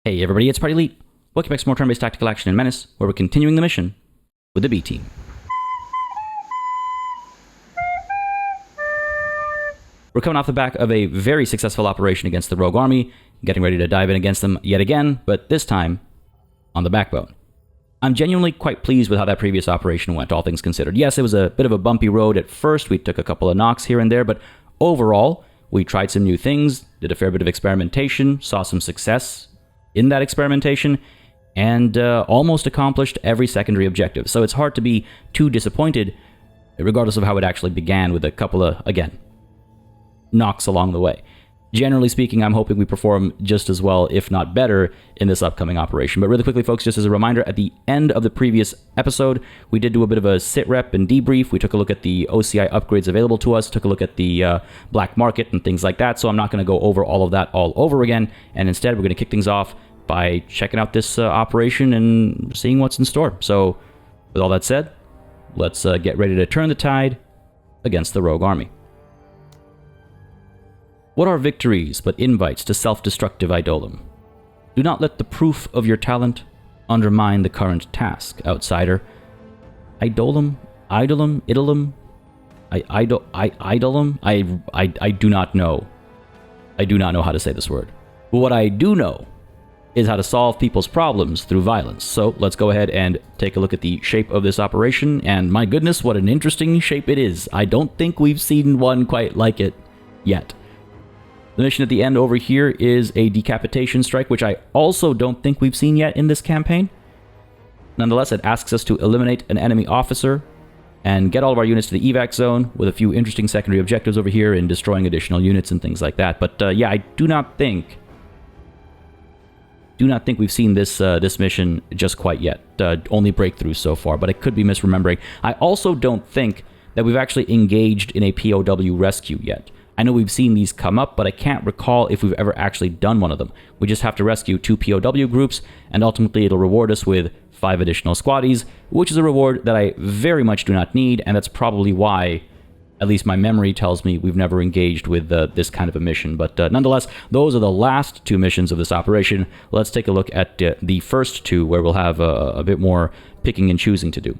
Hey everybody, it's PartyElite. Welcome back to more turn-based tactical action in Menace, where we're continuing the mission with the B team. We're coming off the back of a very successful operation against the Rogue Army, getting ready to dive in against them yet again, but this time on the backbone. I'm genuinely quite pleased with how that previous operation went, all things considered. Yes, it was a bit of a bumpy road at first. We took a couple of knocks here and there, but overall, we tried some new things, did a fair bit of experimentation, saw some success in that experimentation, and almost accomplished every secondary objective. So it's hard to be too disappointed, regardless of how it actually began, with a couple of, again, knocks along the way. Generally speaking, I'm hoping we perform just as well, if not better, in this upcoming operation. But really quickly, folks, just as a reminder, at the end of the previous episode, we did do a bit of a sit rep and debrief. We took a look at the OCI upgrades available to us, took a look at the black market and things like that. So I'm not going to go over all of that all over again. And instead, we're going to kick things off by checking out this operation and seeing what's in store. So with all that said, let's get ready to turn the tide against the Rogue Army. What are victories but invites to self-destructive idolum? Do not let the proof of your talent undermine the current task, outsider. Idolum? Idolum? Idolum? Idolum? I do not know. I do not know how to say this word. But what I do know is how to solve people's problems through violence. So let's go ahead and take a look at the shape of this operation, and my goodness, what an interesting shape it is. I don't think we've seen one quite like it yet. The mission at the end over here is a decapitation strike, which I also don't think we've seen yet in this campaign. Nonetheless, it asks us to eliminate an enemy officer and get all of our units to the evac zone, with a few interesting secondary objectives over here in destroying additional units and things like that. But yeah, I do not think we've seen this mission just quite yet. Only breakthroughs so far, but I could be misremembering. I also don't think that we've actually engaged in a POW rescue yet. I know we've seen these come up, but I can't recall if we've ever actually done one of them. We just have to rescue 2 POW groups, and ultimately it'll reward us with 5 additional squaddies, which is a reward that I very much do not need, and that's probably why, at least my memory tells me, we've never engaged with this kind of a mission. But nonetheless, those are the last 2 missions of this operation. Let's take a look at the first 2, where we'll have a bit more picking and choosing to do.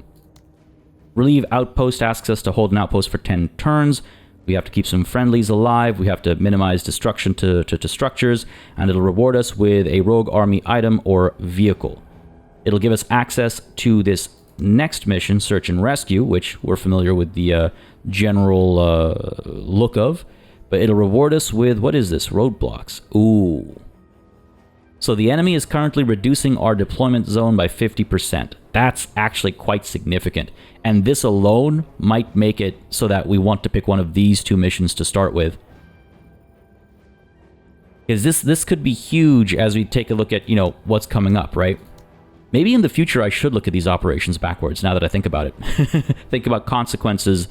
Relieve Outpost asks us to hold an outpost for 10 turns. We have to keep some friendlies alive, we have to minimize destruction to structures, and it'll reward us with a Rogue Army item or vehicle. It'll give us access to this next mission, Search and Rescue, which we're familiar with the general look of, but it'll reward us with, what is this, roadblocks. Ooh. So the enemy is currently reducing our deployment zone by 50%. That's actually quite significant. And this alone might make it so that we want to pick one of these 2 missions to start with. Because this could be huge as we take a look at, what's coming up, right? Maybe in the future I should look at these operations backwards, now that I think about it. Think about consequences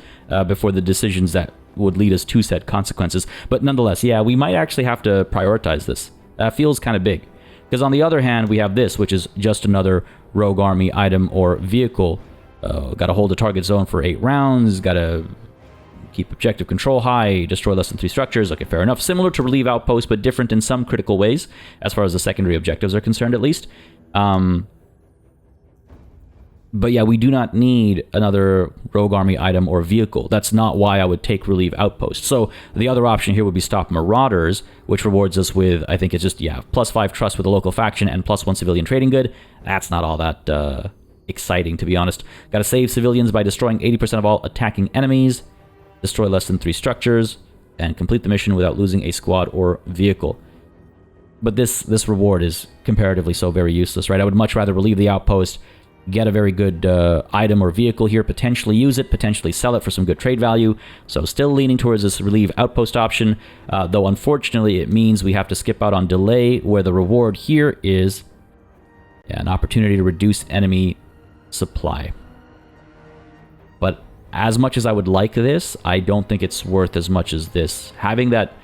before the decisions that would lead us to said consequences. But nonetheless, yeah, we might actually have to prioritize this. That feels kind of big. Because on the other hand, we have this, which is just another Rogue Army item or vehicle. Got to hold the target zone for 8 rounds, got to keep objective control high, destroy less than 3 structures. Okay, fair enough. Similar to Relieve Outpost, but different in some critical ways, as far as the secondary objectives are concerned, at least. But yeah, we do not need another Rogue Army item or vehicle. That's not why I would take Relieve Outpost. So the other option here would be Stop Marauders, which rewards us with, I think it's just, yeah, +5 trust with a local faction and +1 civilian trading good. That's not all that exciting, to be honest. Gotta save civilians by destroying 80% of all attacking enemies, destroy less than 3 structures, and complete the mission without losing a squad or vehicle. But this reward is comparatively so very useless, right? I would much rather relieve the outpost, get a very good item or vehicle here, potentially use it, potentially sell it for some good trade value. So still leaning towards this Relieve Outpost option, though unfortunately it means we have to skip out on Delay, where the reward here is an opportunity to reduce enemy supply. But as much as I would like this, I don't think it's worth as much as this. Having that,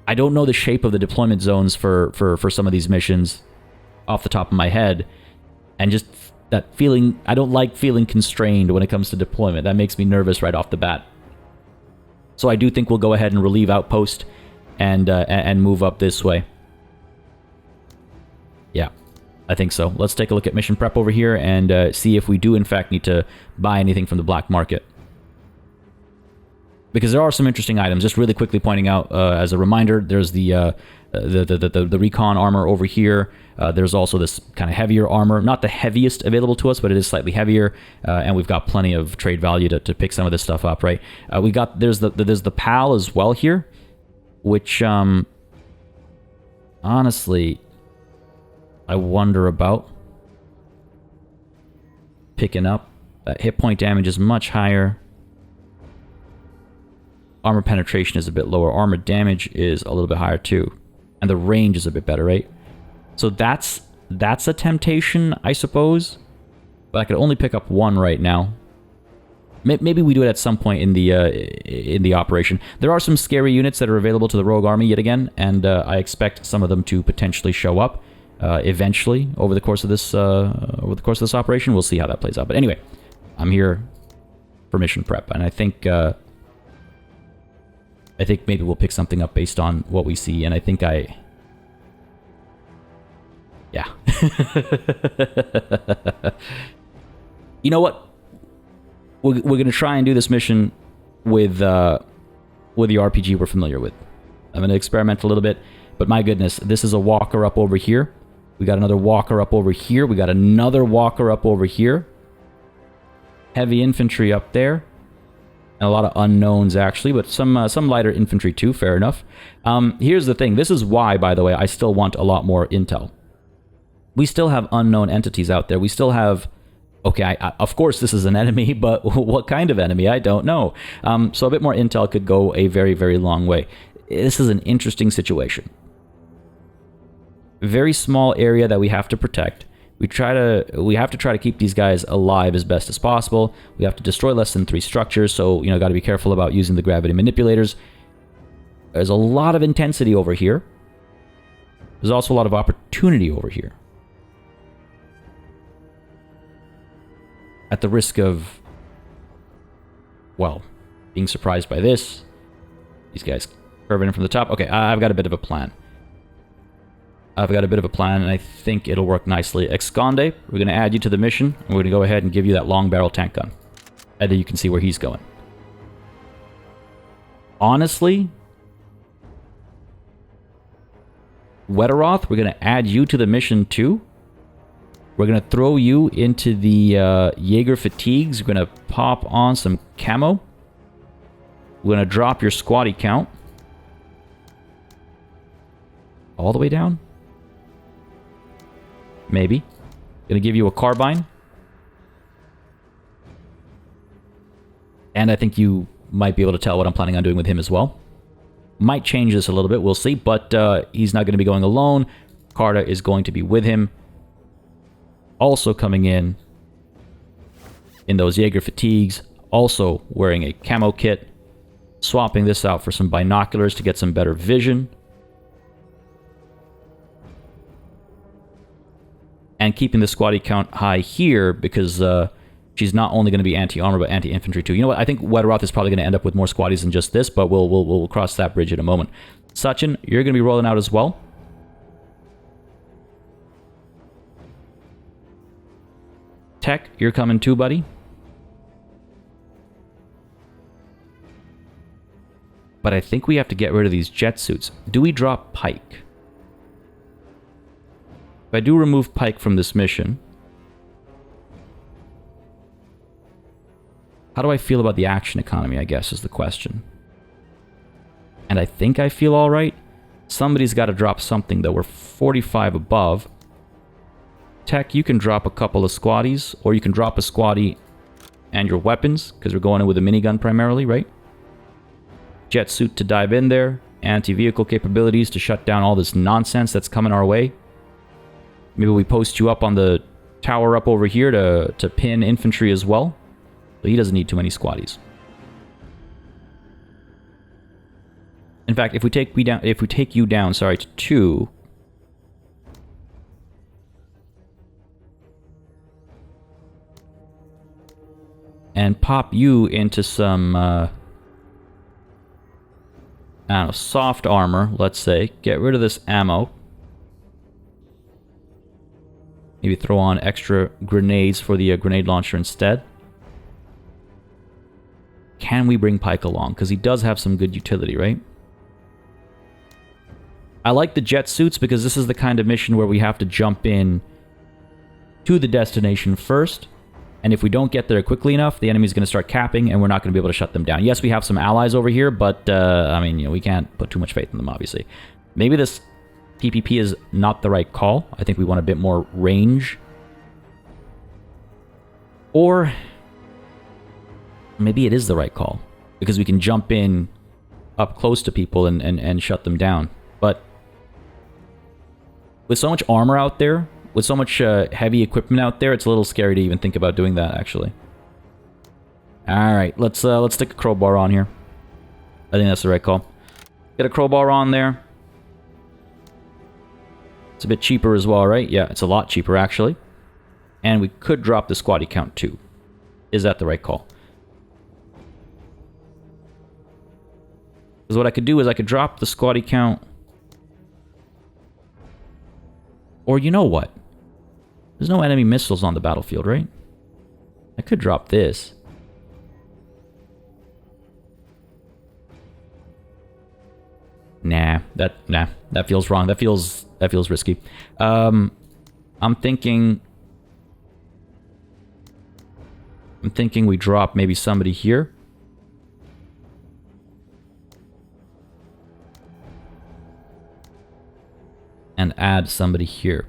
I don't know the shape of the deployment zones for some of these missions off the top of my head, and just that feeling, I don't like feeling constrained when it comes to deployment. That makes me nervous right off the bat. So I do think we'll go ahead and Relieve Outpost and move up this way. Yeah, I think so. Let's take a look at mission prep over here and see if we do in fact need to buy anything from the black market. Because there are some interesting items. Just really quickly pointing out as a reminder, there's the recon armor over here. There's also this kind of heavier armor, not the heaviest available to us, but it is slightly heavier, and we've got plenty of trade value to pick some of this stuff up, right? There's the PAL as well here, which honestly I wonder about picking up. Hit point damage is much higher. Armor penetration is a bit lower. Armor damage is a little bit higher too. And the range is a bit better, right? So that's a temptation, I suppose. But I could only pick up one right now. Maybe we do it at some point in the operation. There are some scary units that are available to the rogue army yet again, and I expect some of them to potentially show up eventually over the course of this operation. We'll see how that plays out. But anyway, I'm here for mission prep, and I think maybe we'll pick something up based on what we see, and I think yeah. You know what? We're going to try and do this mission with the RPG we're familiar with. I'm going to experiment a little bit, but my goodness, this is a walker up over here. We got another walker up over here. We got another walker up over here. Heavy infantry up there. And a lot of unknowns, actually, but some lighter infantry, too. Fair enough. Here's the thing. This is why, by the way, I still want a lot more intel. We still have unknown entities out there. We still have... Okay, of course this is an enemy, but what kind of enemy? I don't know. So a bit more intel could go a very, very long way. This is an interesting situation. Very small area that we have to protect. We have to try to keep these guys alive as best as possible. We have to destroy less than 3 structures, so got to be careful about using the gravity manipulators. There's a lot of intensity over here. There's also a lot of opportunity over here. At the risk of, well, being surprised by this. These guys curving in from the top. Okay, I've got a bit of a plan. And I think it'll work nicely. Esconde, we're going to add you to the mission, and we're going to go ahead and give you that long barrel tank gun. And then you can see where he's going. Honestly, Wetteroth, we're going to add you to the mission too. We're going to throw you into the Jaeger fatigues. We're going to pop on some camo. We're going to drop your squatty count. All the way down? Maybe. Going to give you a carbine. And I think you might be able to tell what I'm planning on doing with him as well. Might change this a little bit, we'll see. But he's not going to be going alone. Carta is going to be with him. Also coming in those Jaeger fatigues, also wearing a camo kit, swapping this out for some binoculars to get some better vision, and keeping the squatty count high here because she's not only going to be anti-armor but anti-infantry too. You know what? I think Wetteroth is probably going to end up with more squatties than just this, but we'll cross that bridge in a moment. Sachin, you're going to be rolling out as well. Tech, you're coming too, buddy. But I think we have to get rid of these jet suits. Do we drop Pike? If I do remove Pike from this mission, how do I feel about the action economy, I guess, is the question. And I think I feel alright. Somebody's got to drop something, though. We're 45 above. Tech, you can drop a couple of squatties, or you can drop a squatty and your weapons, because we're going in with a minigun primarily, right? Jet suit to dive in there. Anti-vehicle capabilities to shut down all this nonsense that's coming our way. Maybe we post you up on the tower up over here to pin infantry as well. So he doesn't need too many squatties. In fact, if we take you down, to 2, and pop you into some I don't know, soft armor, let's say. Get rid of this ammo. Maybe throw on extra grenades for the grenade launcher instead. Can we bring Pike along? Because he does have some good utility, right? I like the jet suits because this is the kind of mission where we have to jump in to the destination first. And if we don't get there quickly enough, the enemy's going to start capping and we're not going to be able to shut them down. Yes, we have some allies over here, but, I mean, you know, we can't put too much faith in them, obviously. Maybe this PPP is not the right call. I think we want a bit more range. Or maybe it is the right call, because we can jump in up close to people and shut them down. But with so much armor out there, with so much heavy equipment out there, it's a little scary to even think about doing that, actually. Alright, let's stick a crowbar on here. I think that's the right call. Get a crowbar on there. It's a bit cheaper as well, right? Yeah, it's a lot cheaper, actually. And we could drop the squatty count, too. Is that the right call? Because what I could do is I could drop the squatty count. Or you know what? There's no enemy missiles on the battlefield, right? I could drop this. Nah, that feels wrong. That feels risky. I'm thinking we drop maybe somebody here. And add somebody here.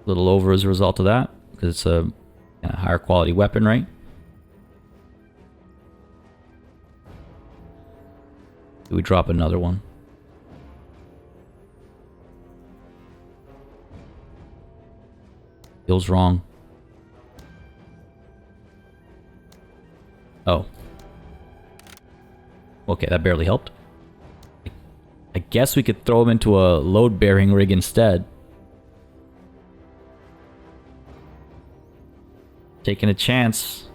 A little over as a result of that, because it's a higher quality weapon, right? Do we drop another one? Feels wrong. Oh. Okay, that barely helped. I guess we could throw him into a load-bearing rig instead. Taking a chance.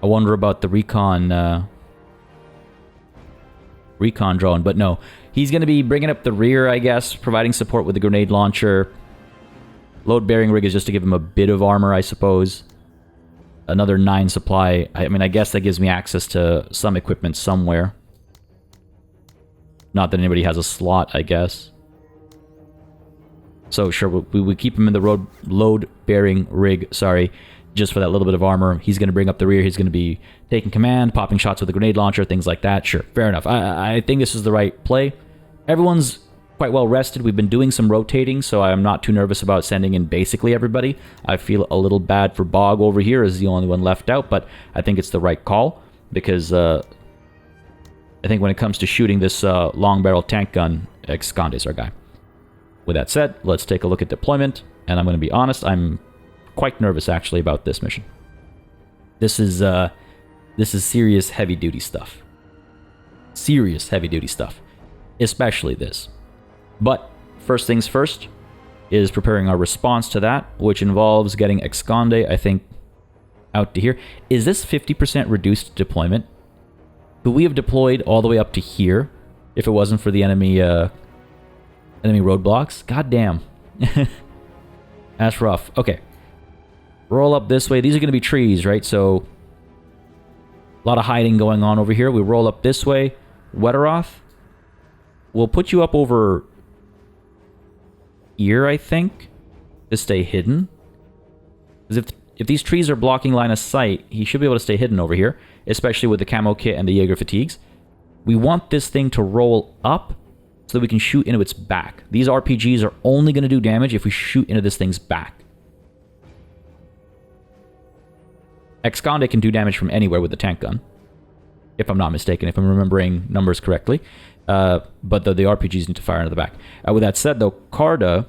I wonder about the recon drone, but no. He's going to be bringing up the rear, I guess, providing support with the grenade launcher. Load-bearing rig is just to give him a bit of armor, I suppose. Another 9 supply. I mean, I guess that gives me access to some equipment somewhere. Not that anybody has a slot, I guess. So, sure, we keep him in the load-bearing rig, sorry, just for that little bit of armor. He's going to bring up the rear. He's going to be taking command, popping shots with the grenade launcher, things like that. Sure, fair enough. I think this is the right play. Everyone's quite well rested. We've been doing some rotating, so I'm not too nervous about sending in basically everybody. I feel a little bad for Bog over here as the only one left out, but I think it's the right call, because I think when it comes to shooting this long barrel tank gun, Esconde is our guy. With that said, let's take a look at deployment, and I'm going to be honest, I'm quite nervous actually about this mission. This is serious heavy-duty stuff. Serious heavy-duty stuff. Especially this. But first things first is preparing our response to that, which involves getting Esconde, I think, out to here. Is this 50% reduced deployment? Could we have deployed all the way up to here if it wasn't for the enemy roadblocks? God damn. That's rough. Okay. Roll up this way. These are going to be trees, right? So a lot of hiding going on over here. We roll up this way. Wetteroth, we'll put you up over here, I think, to stay hidden. Because if these trees are blocking line of sight, he should be able to stay hidden over here, especially with the camo kit and the Jaeger fatigues. We want this thing to roll up so that we can shoot into its back. These RPGs are only going to do damage if we shoot into this thing's back. Esconde can do damage from anywhere with the tank gun, if I'm not mistaken, if I'm remembering numbers correctly. But the RPGs need to fire into the back. With that said, though, Carda,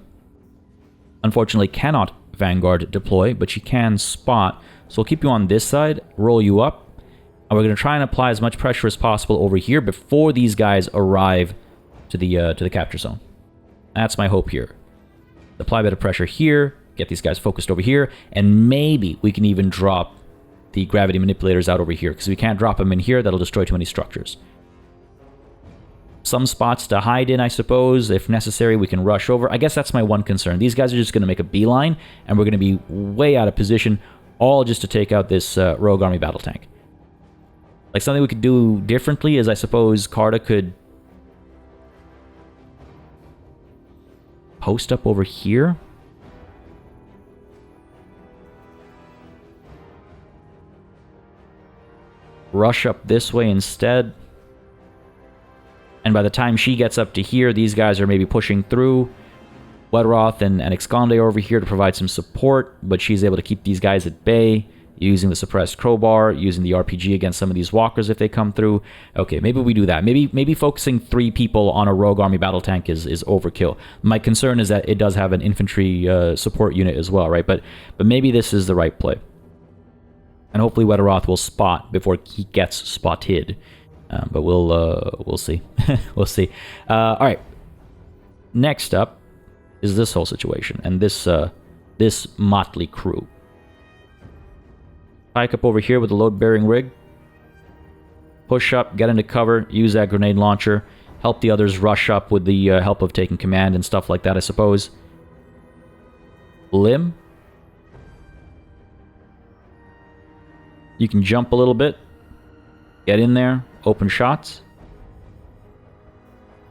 unfortunately, cannot Vanguard deploy, but she can spot. So we'll keep you on this side, roll you up, and we're going to try and apply as much pressure as possible over here before these guys arrive to the capture zone. That's my hope here. Apply a bit of pressure here, get these guys focused over here, and maybe we can even drop the gravity manipulators out over here, because we can't drop them in here. That'll destroy too many structures. some spots to hide in, I suppose. If necessary, we can rush over. I guess that's my one concern. These guys are just going to make a beeline, and we're going to be way out of position, all just to take out this rogue army battle tank. Like, something we could do differently is, I suppose, Carta could post up over here. Rush up this way instead. And by the time she gets up to here, these guys are maybe pushing through. Weteroth and Excande are over here to provide some support, but she's able to keep these guys at bay, using the suppressed crowbar, using the RPG against some of these walkers if they come through. Okay, maybe we do that. Maybe focusing 3 people on a rogue army battle tank is overkill. My concern is that it does have an infantry support unit as well, right? But maybe this is the right play. And hopefully Weteroth will spot before he gets spotted. But we'll see. We'll see. All right. Next up is this whole situation and this motley crew. Pike up over here with the load-bearing rig. Push up, get into cover, use that grenade launcher, help the others rush up with the help of taking command and stuff like that, I suppose. Lim. You can jump a little bit. Get in there. Open shots.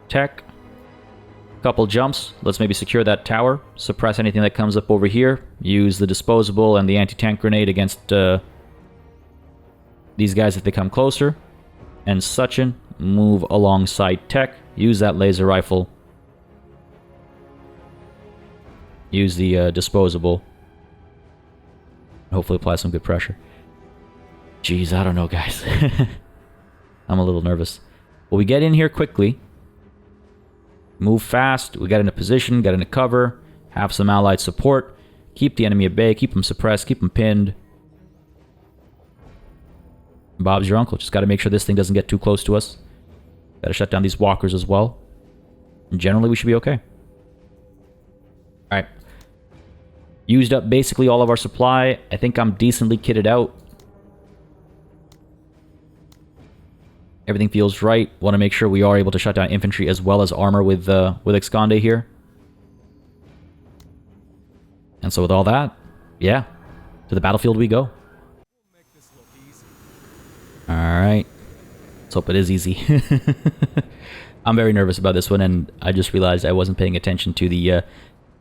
Tech. Couple jumps. Let's maybe secure that tower. Suppress anything that comes up over here. Use the disposable and the anti-tank grenade against these guys if they come closer. And Sachin, move alongside Tech. Use that laser rifle. Use the disposable. Hopefully apply some good pressure. Jeez, I don't know, guys. I'm a little nervous. Well, we get in here quickly. Move fast. We get into position, get into cover. Have some allied support. Keep the enemy at bay. Keep them suppressed. Keep them pinned. Bob's your uncle. Just got to make sure this thing doesn't get too close to us. Got to shut down these walkers as well. And generally, we should be okay. Alright. Used up basically all of our supply. I think I'm decently kitted out. Everything feels right. Want to make sure we are able to shut down infantry as well as armor with Excande here. And so with all that, yeah, to the battlefield we go. Alright. Let's hope it is easy. I'm very nervous about this one, and I just realized I wasn't paying attention to the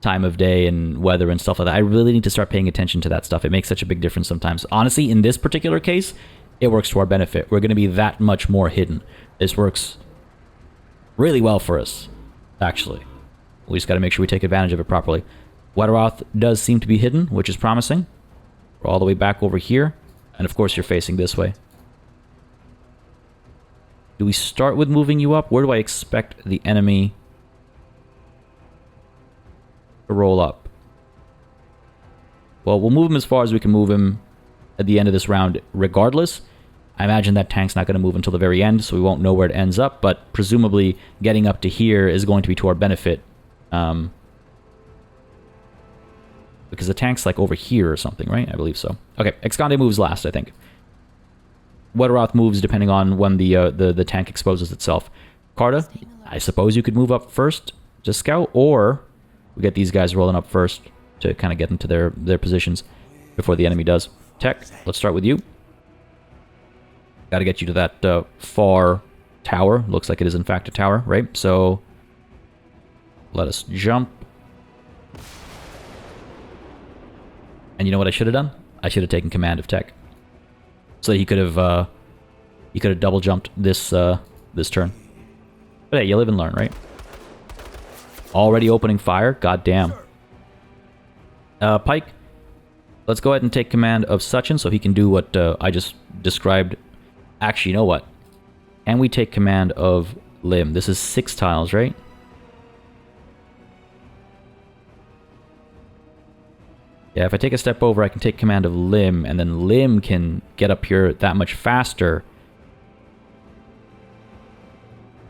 time of day and weather and stuff like that. I really need to start paying attention to that stuff. It makes such a big difference sometimes. Honestly, in this particular case, it works to our benefit. We're going to be that much more hidden. This works really well for us, actually. We just got to make sure we take advantage of it properly. Weteroth does seem to be hidden, which is promising. We're all the way back over here. And of course, you're facing this way. Do we start with moving you up? Where do I expect the enemy to roll up? Well, we'll move him as far as we can move him at the end of this round regardless. I imagine that tank's not going to move until the very end, so we won't know where it ends up, but presumably getting up to here is going to be to our benefit. Because the tank's like over here or something, right? I believe so. Okay, Excande moves last, I think. Weteroth moves depending on when the tank exposes itself. Carta, I suppose you could move up first to scout, or we get these guys rolling up first to kind of get them to their positions before the enemy does. Tech, let's start with you. Got to get you to that far tower. Looks like it is in fact a tower, right? So let us jump. And you know what I should have done? I should have taken command of Tech. So he could have double jumped this this turn. But hey, you live and learn, right? Already opening fire. God damn. Pike, let's go ahead and take command of Sachin so he can do what I just described. Actually, you know what? Can we take command of Lim? This is 6 tiles, right? Yeah, if I take a step over, I can take command of Lim, and then Lim can get up here that much faster.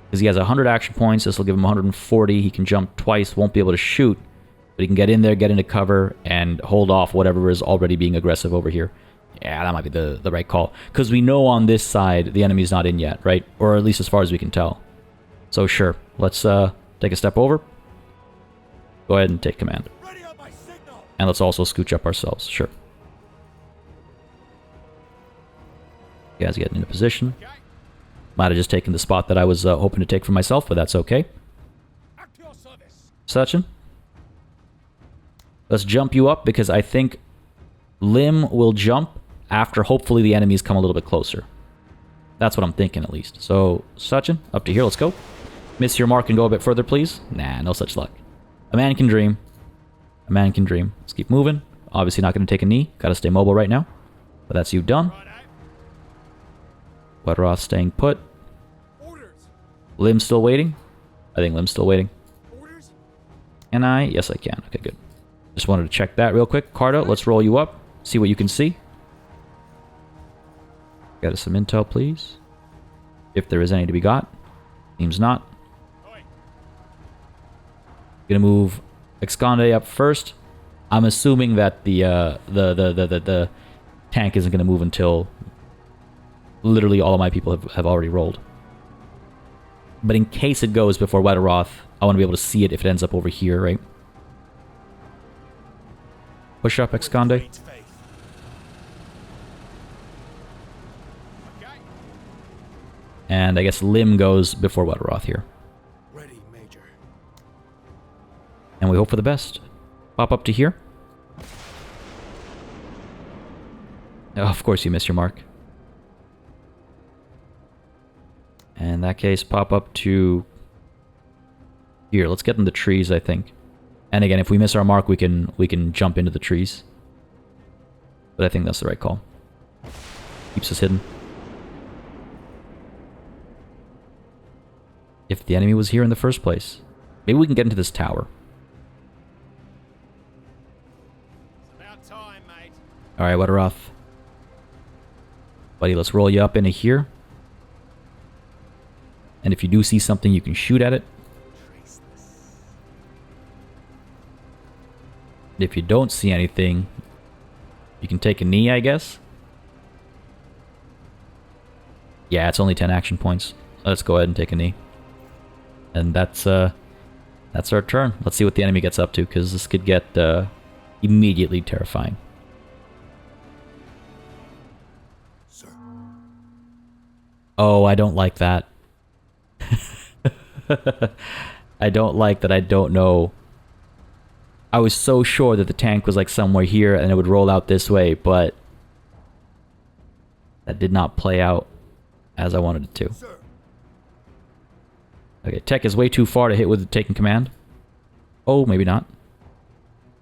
Because he has 100 action points, this will give him 140. He can jump twice, won't be able to shoot. But he can get in there, get into cover, and hold off whatever is already being aggressive over here. Yeah, that might be the right call. Because we know on this side, the enemy's not in yet, right? Or at least as far as we can tell. So sure, let's take a step over. Go ahead and take command. And let's also scooch up ourselves, sure. You guys getting into position. Might have just taken the spot that I was hoping to take for myself, but that's okay. Sachin. Let's jump you up because I think Lim will jump after hopefully the enemies come a little bit closer. That's what I'm thinking at least. So, Sachin, up to here, let's go. Miss your mark and go a bit further, please. Nah, no such luck. A man can dream. A man can dream. Let's keep moving. Obviously not going to take a knee. Got to stay mobile right now. But that's you done. Weteroth staying put. Lim's still waiting. I think Lim's still waiting. Can I? Yes, I can. Okay, good. Just wanted to check that real quick. Carta, let's roll you up. See what you can see. Got us some intel, please. If there is any to be got. Seems not. Gonna move Exconde up first. I'm assuming that the tank isn't gonna move until literally all of my people have already rolled. But in case it goes before Weteroth, I want to be able to see it if it ends up over here, right? Push up, Exconde. And I guess Lim goes before Weteroth here. Ready, Major. And we hope for the best. Pop up to here. Oh, of course you missed your mark. In that case, pop up to here. Let's get in the trees, I think. And again, if we miss our mark, we can jump into the trees. But I think that's the right call. Keeps us hidden. If the enemy was here in the first place, maybe we can get into this tower. It's about time, mate. All right, Weteroth. Buddy, let's roll you up into here. And if you do see something, you can shoot at it. If you don't see anything, you can take a knee, I guess. Yeah, it's only 10 action points. Let's go ahead and take a knee. And that's our turn. Let's see what the enemy gets up to, because this could get immediately terrifying. Sir. Oh, I don't like that. I don't like that I don't know. I was so sure that the tank was like somewhere here and it would roll out this way, but that did not play out as I wanted it to. Sir. Okay, tech is way too far to hit with taking command. Oh, maybe not.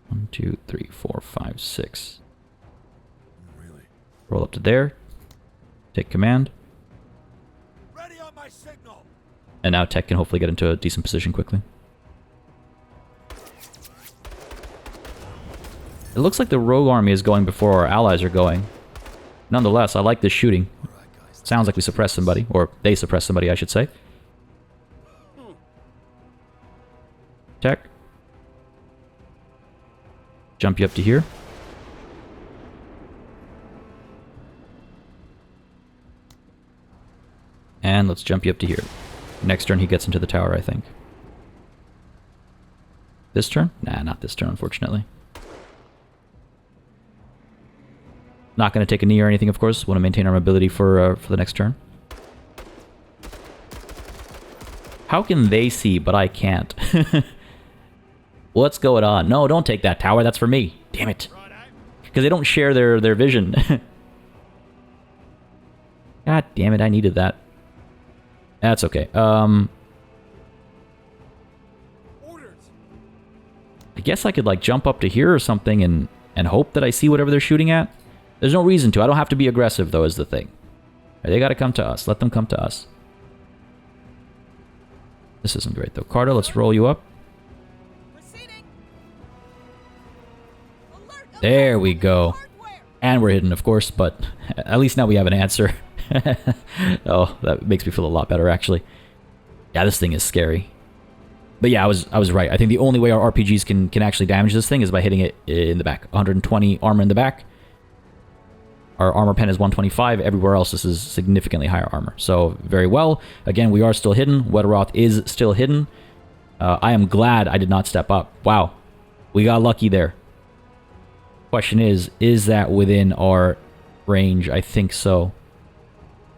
1, 2, 3, 4, 5, 6. Really? Roll up to there. Take command. Ready on my signal. And now tech can hopefully get into a decent position quickly. It looks like the rogue army is going before our allies are going. Nonetheless, I like this shooting. Sounds like we suppressed somebody, or they suppressed somebody, I should say. Tech. Jump you up to here. And let's jump you up to here. Next turn he gets into the tower, I think. This turn? Nah, not this turn, unfortunately. Not going to take a knee or anything, of course. Want to maintain our mobility for the next turn. How can they see, but I can't? What's going on? No, don't take that tower. That's for me. Damn it. Because they don't share their vision. God damn it, I needed that. That's okay. I guess I could like jump up to here or something and hope that I see whatever they're shooting at. There's no reason to. I don't have to be aggressive, though, is the thing. They gotta come to us. Let them come to us. This isn't great, though. Carter, let's roll you up. There we go. And we're hidden, of course, but at least now we have an answer. Oh, that makes me feel a lot better, actually. Yeah, this thing is scary. But yeah, I was right. I think the only way our RPGs can actually damage this thing is by hitting it in the back. 120 armor in the back. Our armor pen is 125. Everywhere else, this is significantly higher armor. So, very well. Again, we are still hidden. Wetteroth is still hidden. I am glad I did not step up. Wow. We got lucky there. Question is that within our range? I think so.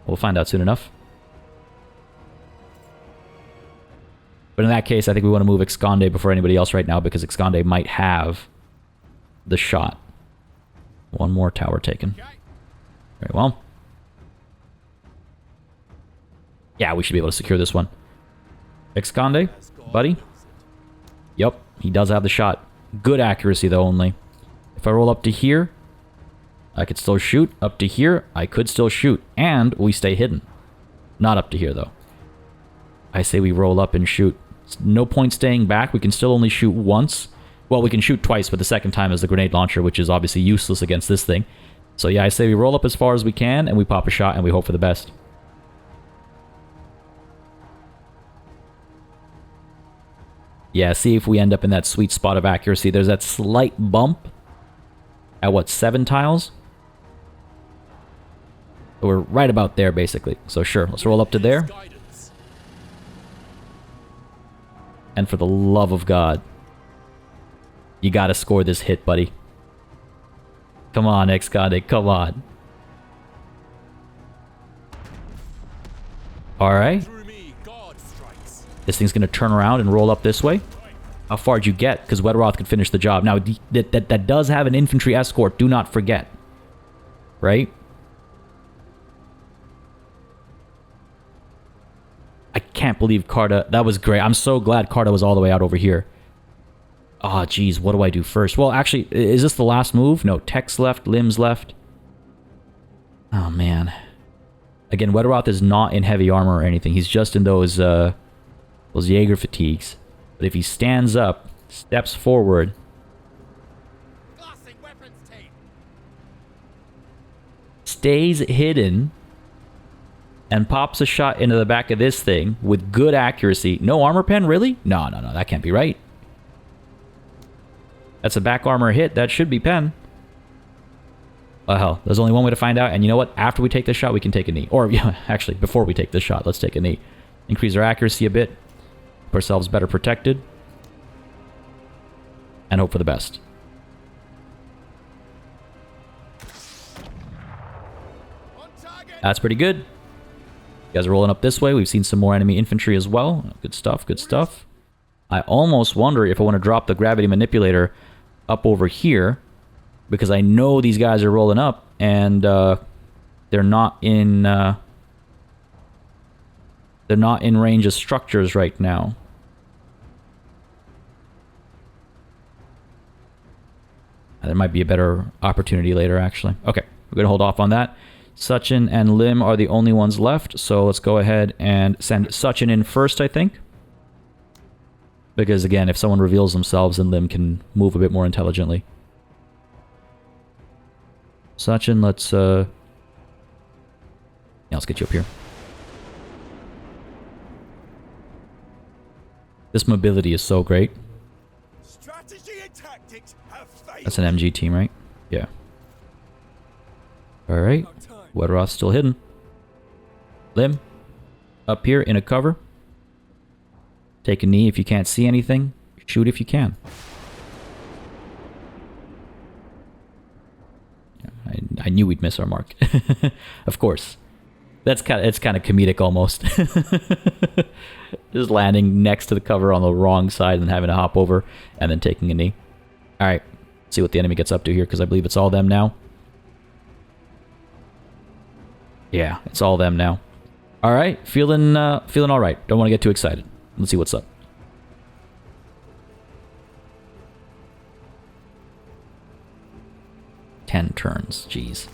We'll find out soon enough. But in that case, I think we want to move Esconde before anybody else right now, because Esconde might have the shot. One more tower taken. Very well. Yeah, we should be able to secure this one. Esconde, buddy. Yep, he does have the shot. Good accuracy, though, only. If I roll up to here, I could still shoot. Up to here, I could still shoot. And we stay hidden. Not up to here, though. I say we roll up and shoot. No point staying back. We can still only shoot once. Well, we can shoot twice, but the second time is the grenade launcher, which is obviously useless against this thing. So yeah, I say we roll up as far as we can, and we pop a shot, and we hope for the best. Yeah, see if we end up in that sweet spot of accuracy. There's that slight bump at, what, 7 tiles? We're right about there, basically. So sure, let's roll up to there. And for the love of God, you gotta score this hit, buddy. Come on, Esconde, come on. Alright. This thing's gonna turn around and roll up this way. How far did you get? Because Wetteroth could finish the job. Now, that does have an infantry escort, do not forget. Right? I can't believe Carta... That was great. I'm so glad Carta was all the way out over here. Oh, geez, what do I do first? Well, actually, is this the last move? No, Tech's left, Lim's left. Oh, man. Again, Wetteroth is not in heavy armor or anything. He's just in those Jaeger fatigues. But if he stands up, steps forward... stays hidden... and pops a shot into the back of this thing with good accuracy. No armor pen, really? No, that can't be right. That's a back armor hit. That should be pen. Oh, hell. There's only one way to find out. And you know what? After we take this shot, we can take a knee. Or, yeah, actually, before we take this shot, let's take a knee. Increase our accuracy a bit. Keep ourselves better protected. And hope for the best. That's pretty good. You guys are rolling up this way. We've seen some more enemy infantry as well. Good stuff, good stuff. I almost wonder if I want to drop the gravity manipulator up over here, because I know these guys are rolling up, and they're not in range of structures right now. There might be a better opportunity later, actually. Okay, we're going to hold off on that. Sachin and Lim are the only ones left, so let's go ahead and send Sachin in first, I think. Because, again, if someone reveals themselves, then Lim can move a bit more intelligently. Sachin, let's... Yeah, let's get you up here. This mobility is so great. Strategy and tactics have failed. That's an MG team, right? Yeah. Alright. Wetteroth's still hidden. Lim, up here in a cover. Take a knee if you can't see anything. Shoot if you can. I knew we'd miss our mark. Of course. It's kind of comedic almost. Just landing next to the cover on the wrong side and having to hop over and then taking a knee. Alright. See what the enemy gets up to here, because I believe it's all them now. Yeah, it's all them now. Alright, feeling alright. Don't want to get too excited. Let's see what's up. Ten turns, jeez.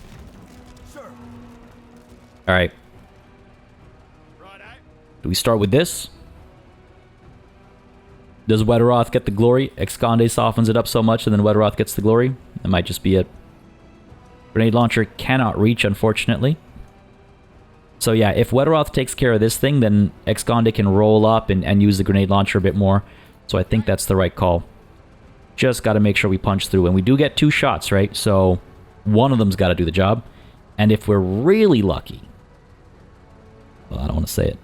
Alright. Do we start with this? Does Wetteroth get the glory? Esconde softens it up so much and then Wetteroth gets the glory? That might just be it. Grenade launcher cannot reach, unfortunately. So yeah, if Wetteroth takes care of this thing, then Esconde can roll up and use the grenade launcher a bit more. So I think that's the right call. Just got to make sure we punch through. And we do get 2 shots, right? So one of them's got to do the job. And if we're really lucky... Well, I don't want to say it.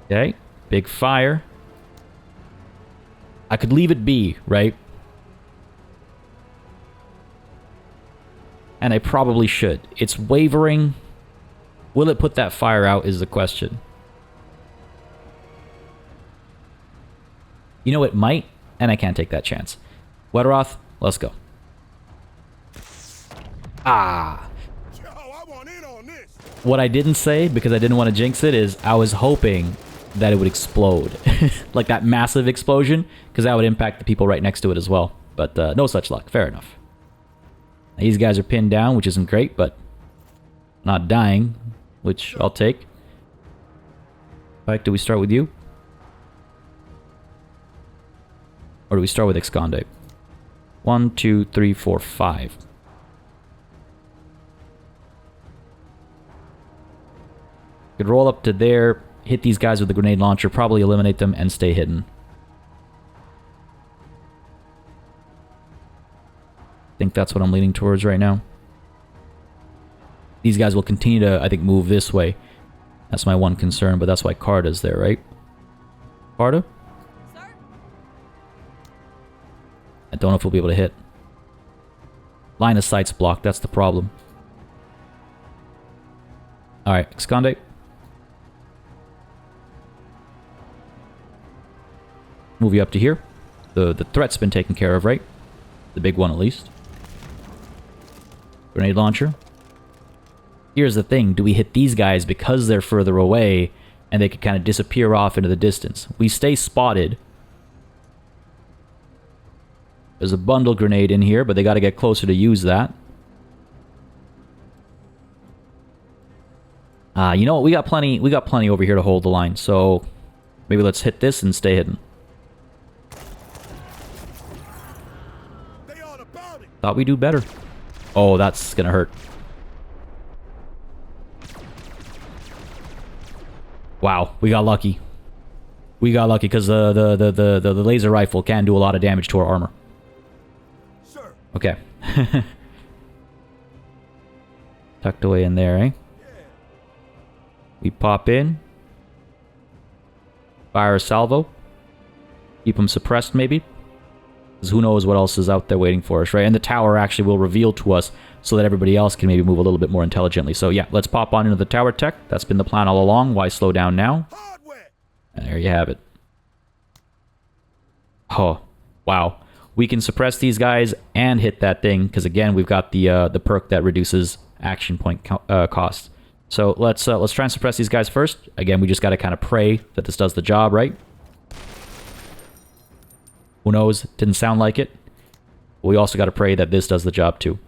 Okay, big fire. I could leave it be, right? And I probably should. It's wavering. Will it put that fire out is the question. You know, it might, and I can't take that chance. Wetteroth, let's go. Ah. Yo, I want in on this. What I didn't say, because I didn't want to jinx it, is I was hoping that it would explode. Like that massive explosion, because that would impact the people right next to it as well. But no such luck. Fair enough. These guys are pinned down, which isn't great, but not dying, which I'll take. Pike, do we start with you? Or do we start with Excondate? 1, 2, 3, 4, 5. Could roll up to there, hit these guys with the grenade launcher, probably eliminate them, and stay hidden. I think that's what I'm leaning towards right now. These guys will continue to, I think, move this way. That's my one concern, but that's why Carda's there, right? Carda? I don't know if we'll be able to hit. Line of sight's blocked, that's the problem. Alright, Excondate. Move you up to here. The threat's been taken care of, right? The big one, at least. Grenade launcher. Here's the thing. Do we hit these guys because they're further away and they could kind of disappear off into the distance? We stay spotted. There's a bundle grenade in here, but they got to get closer to use that. You know what? We got plenty over here to hold the line. So maybe let's hit this and stay hidden. Thought we'd do better. Oh, that's gonna hurt. Wow, we got lucky. We got lucky because the laser rifle can do a lot of damage to our armor. Sir. Okay. Tucked away in there, eh? We pop in. Fire a salvo. Keep them suppressed, maybe. Because who knows what else is out there waiting for us, right? And the tower actually will reveal to us so that everybody else can maybe move a little bit more intelligently. So yeah, let's pop on into the tower tech. That's been the plan all along. Why slow down now? And there you have it. Oh, wow. We can suppress these guys and hit that thing, because again, we've got the perk that reduces action point cost. So let's try and suppress these guys first. Again, we just got to kind of pray that this does the job, right? Who knows? Didn't sound like it. We also got to pray that this does the job too.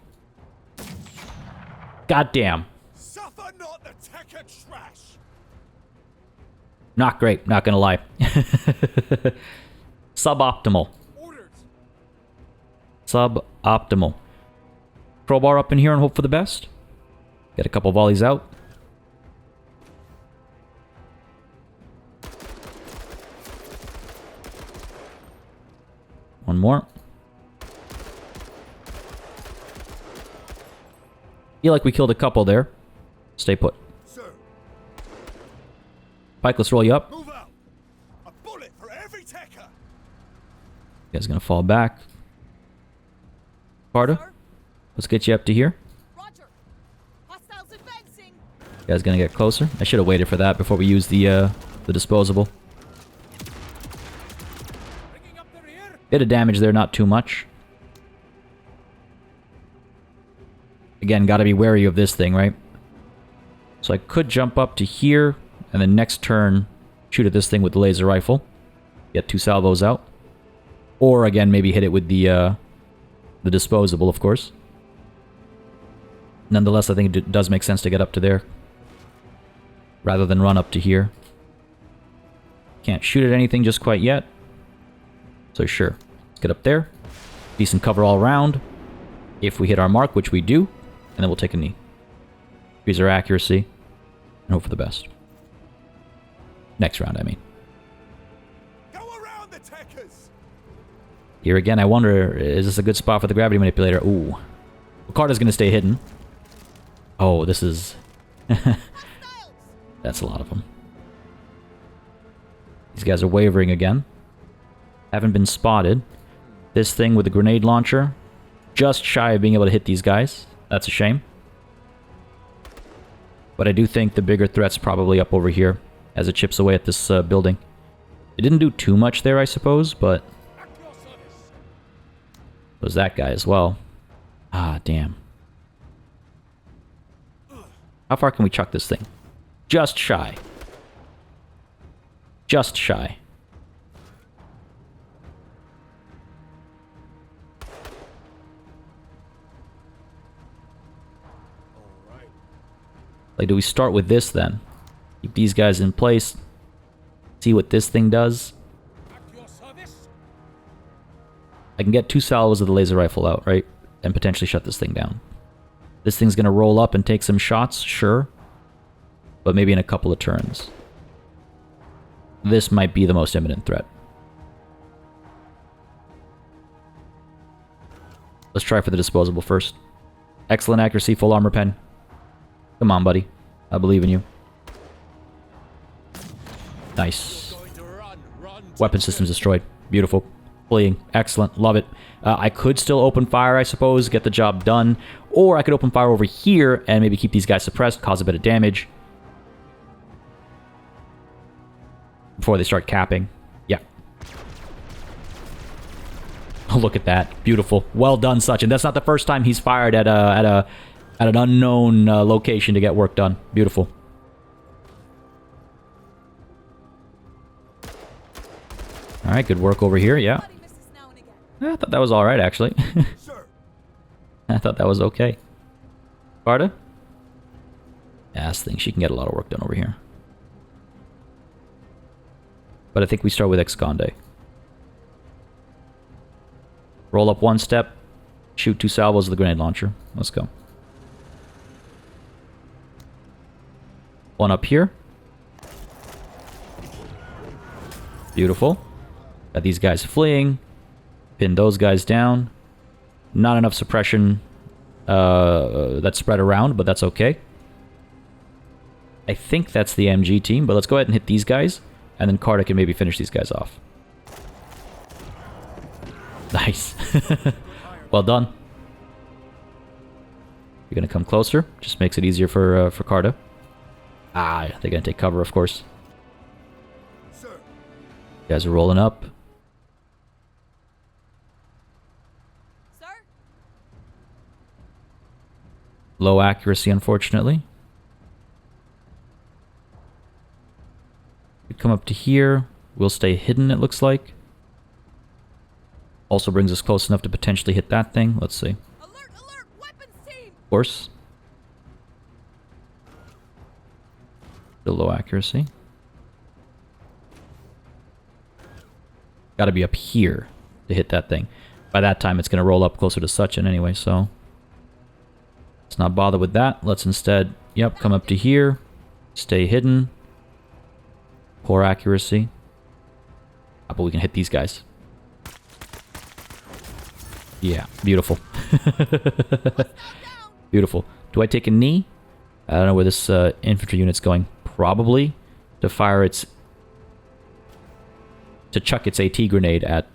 God damn. Suffer not the Tekka trash. Not great, not gonna lie. Suboptimal. Orders. Suboptimal. Crowbar up in here and hope for the best. Get a couple volleys out. One more. Feel like we killed a couple there. Stay put. Sir. Pike, let's roll you up. Move out. A bullet for every Tekka. You guys gonna fall back. Sparta, let's get you up to here. Roger. Hostiles advancing. You guys gonna get closer. I should have waited for that before we use the disposable. Bringing up the rear. Bit of damage there, not too much. Again, gotta be wary of this thing, right? So I could jump up to here, and then next turn, shoot at this thing with the laser rifle. Get 2 salvos out. Or again, maybe hit it with the disposable, of course. Nonetheless, I think it does make sense to get up to there, rather than run up to here. Can't shoot at anything just quite yet. So sure, let's get up there. Decent cover all around. If we hit our mark, which we do, and then we'll take a knee. Increase our accuracy, and hope for the best. Next round, I mean. Go around the Tekkas. Here again, I wonder, is this a good spot for the gravity manipulator? Ooh. Carter's gonna stay hidden. Oh, this is... That's a lot of them. These guys are wavering again. Haven't been spotted. This thing with the grenade launcher, just shy of being able to hit these guys. That's a shame. But I do think the bigger threat's probably up over here as it chips away at this building. It didn't do too much there, I suppose, but... It was that guy as well. Ah, damn. How far can we chuck this thing? Just shy. Just shy. Like, do we start with this then? Keep these guys in place. See what this thing does. I can get 2 salvos of the laser rifle out, right? And potentially shut this thing down. This thing's gonna roll up and take some shots, sure. But maybe in a couple of turns. This might be the most imminent threat. Let's try for the disposable first. Excellent accuracy, full armor pen. Come on, buddy. I believe in you. Nice. Weapon systems destroyed. Beautiful. Fleeing. Excellent. Love it. I could still open fire, I suppose, get the job done. Or I could open fire over here and maybe keep these guys suppressed, cause a bit of damage. Before they start capping. Yeah. Oh, look at that. Beautiful. Well done, Sachin. That's not the first time he's fired at an unknown location to get work done. Beautiful. Alright, good work over here, yeah. I thought that was alright, actually. I thought that was okay. Sparta? Yeah, this thing, she can get a lot of work done over here. But I think we start with Esconde. Roll up 1 step. Shoot 2 salvos of the grenade launcher. Let's go. 1 up here. Beautiful. Got these guys fleeing. Pin those guys down. Not enough suppression that's spread around, but that's okay. I think that's the MG team, but let's go ahead and hit these guys. And then Carter can maybe finish these guys off. Nice. Well done. You're gonna come closer. Just makes it easier for Carter. Ah, they're gonna take cover, of course. You guys are rolling up. Sir? Low accuracy, unfortunately. We come up to here. We'll stay hidden, it looks like. Also brings us close enough to potentially hit that thing. Let's see. Alert, alert, weapons team! Of course. Still low accuracy. Gotta be up here to hit that thing. By that time, it's gonna roll up closer to Sachin anyway, so... Let's not bother with that. Let's instead, yep, come up to here. Stay hidden. Poor accuracy. But we can hit these guys. Yeah, beautiful. Beautiful. Do I take a knee? I don't know where this infantry unit's going. Probably to fire its... to chuck its AT grenade at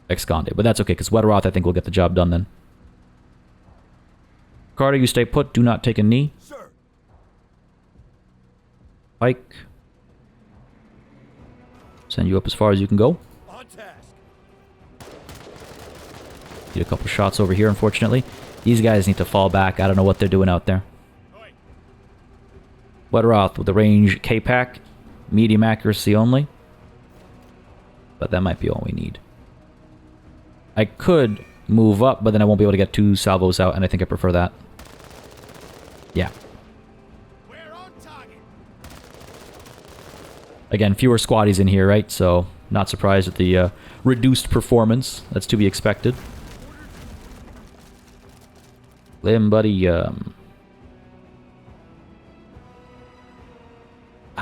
Esconde. But that's okay, because Wetteroth, I think, will get the job done then. Carter, you stay put. Do not take a knee. Sir. Pike. Send you up as far as you can go. On task. Get a couple shots over here, unfortunately. These guys need to fall back. I don't know what they're doing out there. Wetteroth with the range K-Pack. Medium accuracy only. But that might be all we need. I could move up, but then I won't be able to get 2 salvos out, and I think I prefer that. Yeah. We're on target. Again, fewer squaddies in here, right? So, not surprised at the reduced performance. That's to be expected. Lim, buddy, I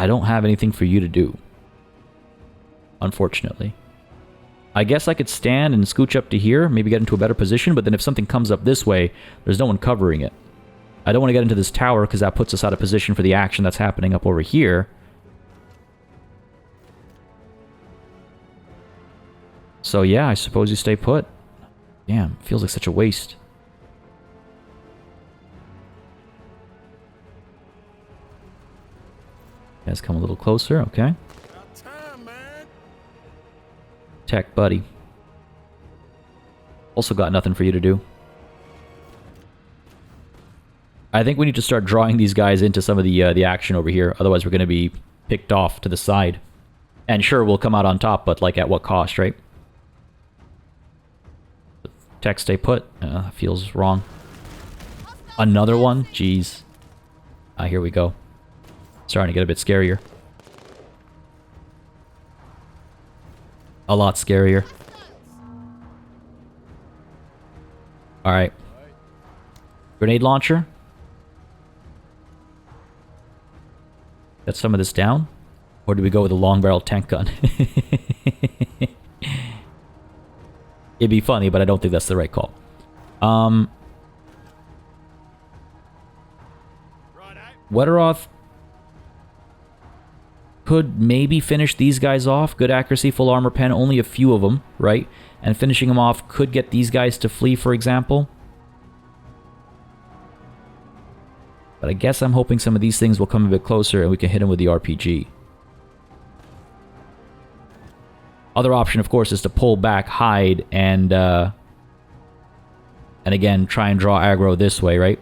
don't have anything for you to do. Unfortunately. I guess I could stand and scooch up to here, maybe get into a better position, but then if something comes up this way, there's no one covering it. I don't want to get into this tower because that puts us out of position for the action that's happening up over here. So yeah, I suppose you stay put. Damn, feels like such a waste. Guys, come a little closer, okay. Tech, buddy. Also got nothing for you to do. I think we need to start drawing these guys into some of the action over here. Otherwise, we're going to be picked off to the side. And sure, we'll come out on top, but like at what cost, right? Tech, stay put. Feels wrong. Another one? Jeez. Here we go. Starting to get a bit scarier. A lot scarier. Alright. Grenade launcher. Get some of this down. Or do we go with a long barrel tank gun? It'd be funny, but I don't think that's the right call. Wetteroth could maybe finish these guys off. Good accuracy, full armor pen, only a few of them, right? And finishing them off could get these guys to flee, for example. But I guess I'm hoping some of these things will come a bit closer and we can hit them with the RPG. Other option, of course, is to pull back, hide, and again, try and draw aggro this way, right?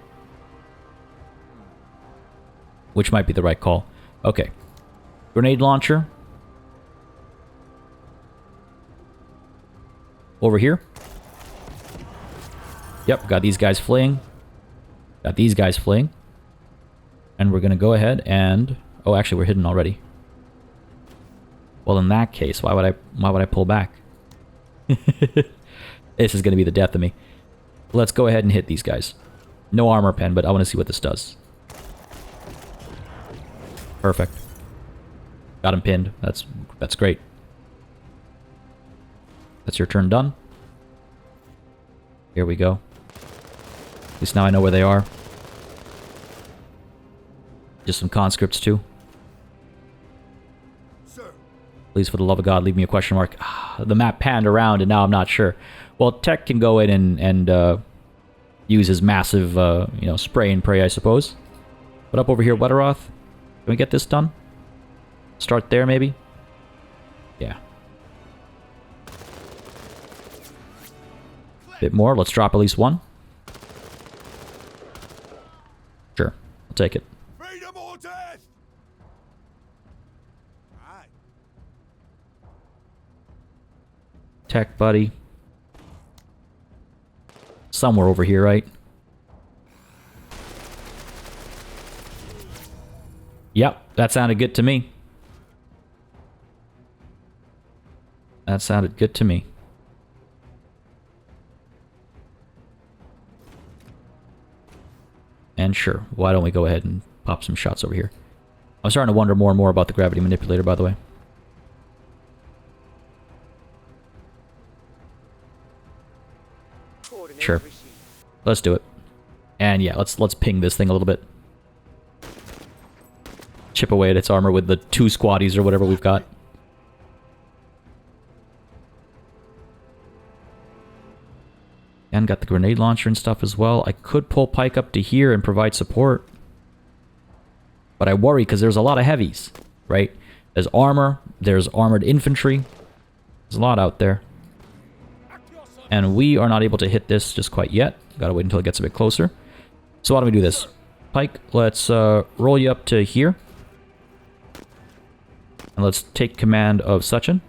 Which might be the right call. Okay. Grenade launcher. Over here. Yep, got these guys fleeing. Got these guys fleeing. And we're going to go ahead and... Oh, actually, we're hidden already. Well, in that case, why would I pull back? This is going to be the death of me. Let's go ahead and hit these guys. No armor pen, but I want to see what this does. Perfect. Got him pinned. That's great. That's your turn done. Here we go. At least now I know where they are. Just some conscripts too. Sir. Please, for the love of God, leave me a question mark. The map panned around and now I'm not sure. Well, Tech can go in and use his massive, you know, spray and pray, I suppose. But up over here, Wetteroth. Can we get this done? Start there, maybe? Yeah. Bit more. Let's drop at least one. Sure. I'll take it. Freedom or death! Aye. Tech, buddy. Somewhere over here, right? Yep, that sounded good to me. That sounded good to me. And sure, why don't we go ahead and pop some shots over here. I'm starting to wonder more and more about the gravity manipulator, by the way. Sure. Let's do it. And yeah, let's ping this thing a little bit. Chip away at its armor with the 2 squaddies or whatever we've got. And got the grenade launcher and stuff as well. I could pull Pike up to here and provide support. But I worry because there's a lot of heavies, right? There's armor, there's armored infantry. There's a lot out there. And we are not able to hit this just quite yet. Gotta wait until it gets a bit closer. So why don't we do this? Pike, let's roll you up to here. And let's take command of Suchin.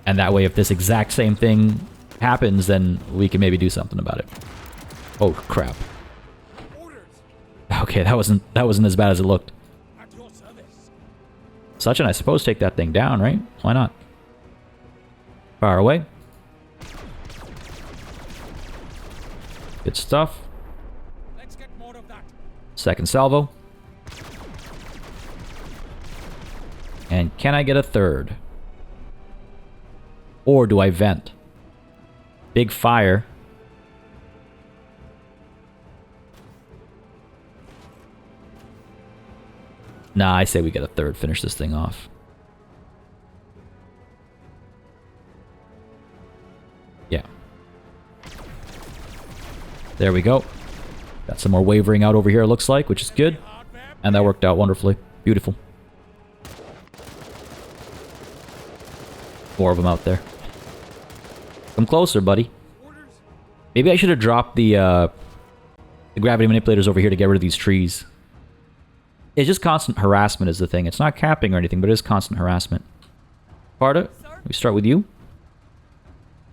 And that way, if this exact same thing happens, then we can maybe do something about it. Oh, crap. Okay, that wasn't as bad as it looked. Suchin, I suppose, take that thing down, right? Why not? Fire away. Good stuff. Let's get more of that. Second salvo. And can I get a third? Or do I vent? Big fire. Nah, I say we get a third, finish this thing off. Yeah. There we go. Got some more wavering out over here, it looks like, which is good. And that worked out wonderfully. Beautiful. More of them out there. Come closer, buddy. Maybe I should have dropped the gravity manipulators over here to get rid of these trees. It's just constant harassment is the thing. It's not capping or anything, but it is constant harassment. Parta, we start with you.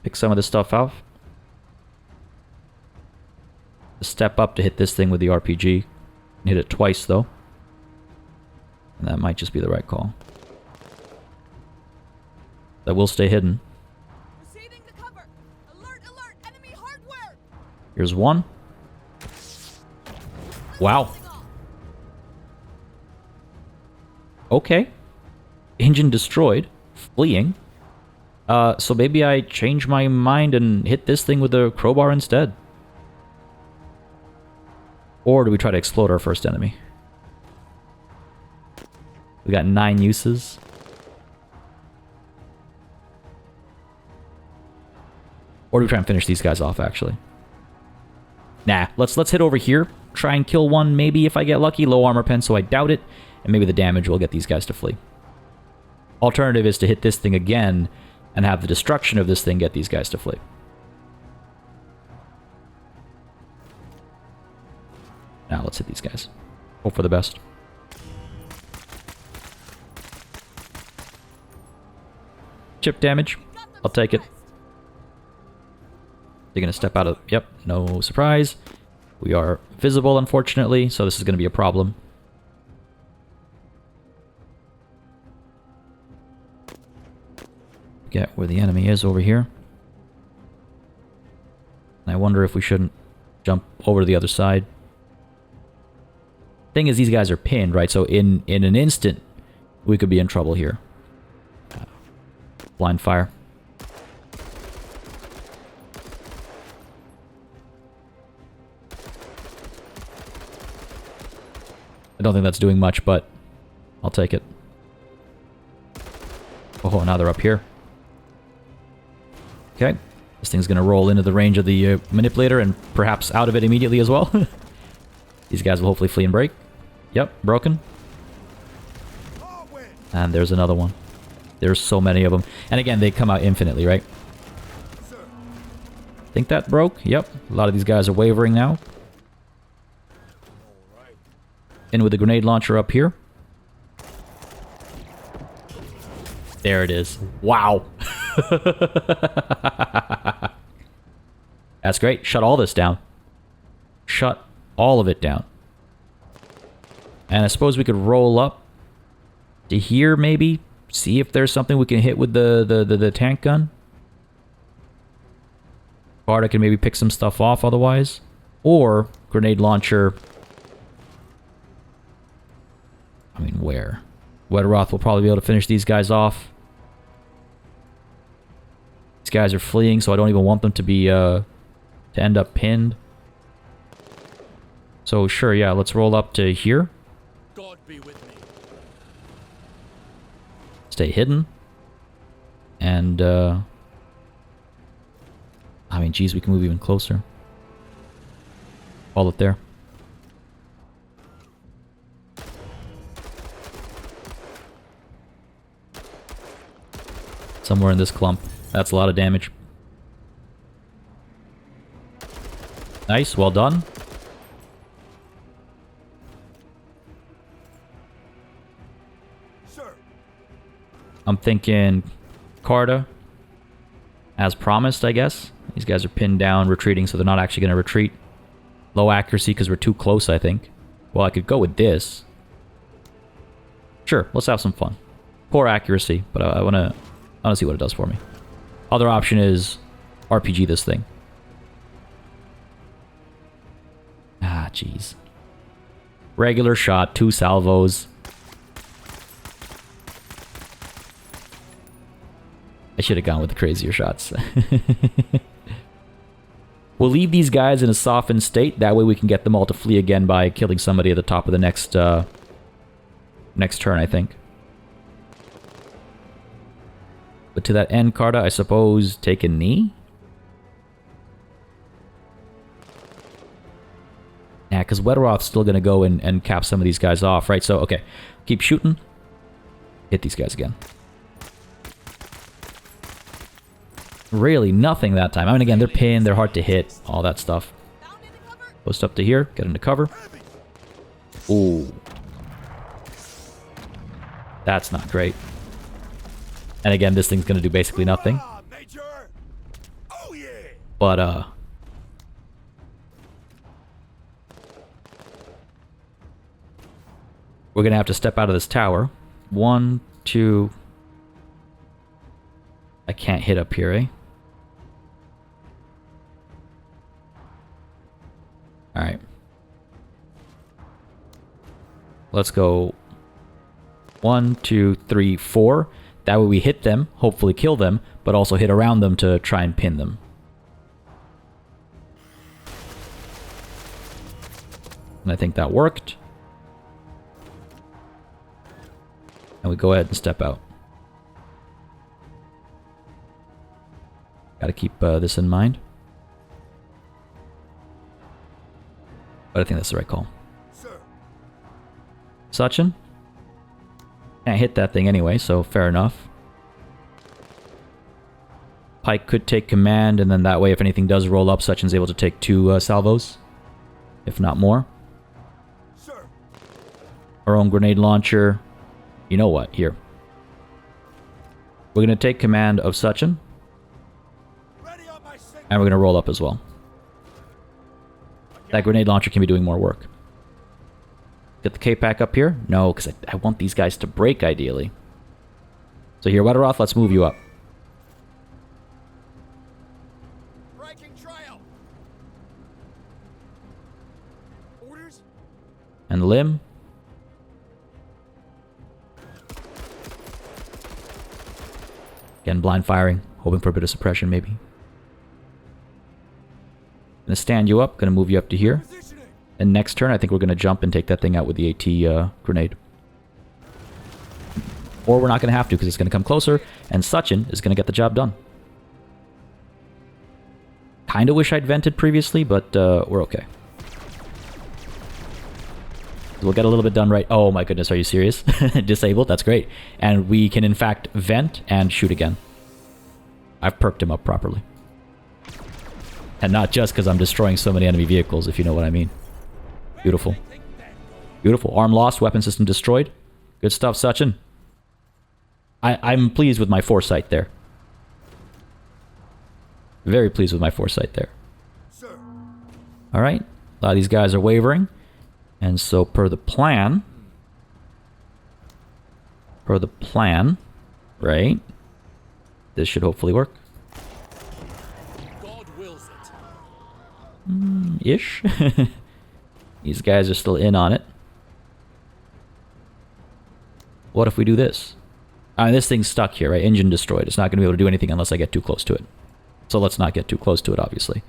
Pick some of this stuff off. Step up to hit this thing with the RPG. Hit it twice, though. And that might just be the right call. That will stay hidden. Receiving the cover. Alert, alert, enemy hardware. Here's one. Wow. Okay. Engine destroyed. Fleeing. So maybe I change my mind and hit this thing with the crowbar instead. Or do we try to explode our first enemy? We got 9 uses. Or do we try and finish these guys off, actually? Nah, let's hit over here. Try and kill one, maybe, if I get lucky. Low armor pen, so I doubt it. And maybe the damage will get these guys to flee. Alternative is to hit this thing again and have the destruction of this thing get these guys to flee. Now let's hit these guys. Hope for the best. Chip damage. I'll take it. They're going to step out of... Yep, no surprise. We are visible, unfortunately, so this is going to be a problem. Get where the enemy is over here. And I wonder if we shouldn't jump over to the other side. Thing is, these guys are pinned, right? So in an instant, we could be in trouble here. Blind fire. I don't think that's doing much, but I'll take it. Oh, now they're up here. Okay. This thing's going to roll into the range of the manipulator and perhaps out of it immediately as well. These guys will hopefully flee and break. Yep, broken. And there's another one. There's so many of them. And again, they come out infinitely, right? Think that broke? Yep. A lot of these guys are wavering now. In with the grenade launcher up here. There it is. Wow. That's great. Shut all this down. Shut all of it down. And I suppose we could roll up to here, maybe. See if there's something we can hit with the tank gun. Barda can maybe pick some stuff off otherwise. Or grenade launcher. I mean, where? Wetteroth will probably be able to finish these guys off. These guys are fleeing, so I don't even want them to be, to end up pinned. So, sure, yeah, let's roll up to here. God be with me. Stay hidden. And, I mean, geez, we can move even closer. Hold it there. Somewhere in this clump. That's a lot of damage. Nice, well done. Sir. I'm thinking Carta. As promised, I guess. These guys are pinned down, retreating, so they're not actually going to retreat. Low accuracy because we're too close, I think. Well, I could go with this. Sure, let's have some fun. Poor accuracy, but I want to see what it does for me. Other option is RPG this thing. Ah, jeez. Regular shot, 2 salvos. I should have gone with the crazier shots. We'll leave these guys in a softened state. That way we can get them all to flee again by killing somebody at the top of the next next turn, I think. But to that end, Carta, I suppose take a knee? Yeah, because Wetteroth's still going to go and cap some of these guys off, right? So, okay. Keep shooting. Hit these guys again. Really, nothing that time. I mean, again, they're pinned, they're hard to hit, all that stuff. Post up to here, get into cover. Ooh. That's not great. And again, this thing's going to do basically nothing. But, we're going to have to step out of this tower. 1, 2... I can't hit up here, eh? Alright. Let's go 1, 2, 3, 4. That way we hit them, hopefully kill them, but also hit around them to try and pin them. And I think that worked. And we go ahead and step out. Gotta keep this in mind. But I think that's the right call. Sachin? Can't hit that thing anyway, so fair enough. Pike could take command, and then that way if anything does roll up, Sachin's able to take 2 salvos. If not more. Our own grenade launcher. You know what? Here. We're going to take command of Sachin. And we're going to roll up as well. That grenade launcher can be doing more work. Get the K-Pack up here? No, because I want these guys to break, ideally. So here, Wetteroth, let's move you up. And Lim. Again, blind firing. Hoping for a bit of suppression, maybe. Gonna stand you up, gonna move you up to here. And next turn, I think we're gonna jump and take that thing out with the AT grenade. Or we're not gonna have to, because it's gonna come closer, and Sachin is gonna get the job done. Kinda wish I'd vented previously, but we're okay. We'll get a little bit done right. Oh my goodness, are you serious? Disabled, that's great. And we can in fact vent and shoot again. I've perked him up properly. And not just because I'm destroying so many enemy vehicles, if you know what I mean. Beautiful. Beautiful. Arm lost, weapon system destroyed. Good stuff, Sachin. I'm pleased with my foresight there. Very pleased with my foresight there. Alright. A lot of these guys are wavering. And so per the plan, right? This should hopefully work. God wills it. Ish. These guys are still in on it. What if we do this? I mean, this thing's stuck here, right? Engine destroyed. It's not going to be able to do anything unless I get too close to it. So let's not get too close to it, obviously.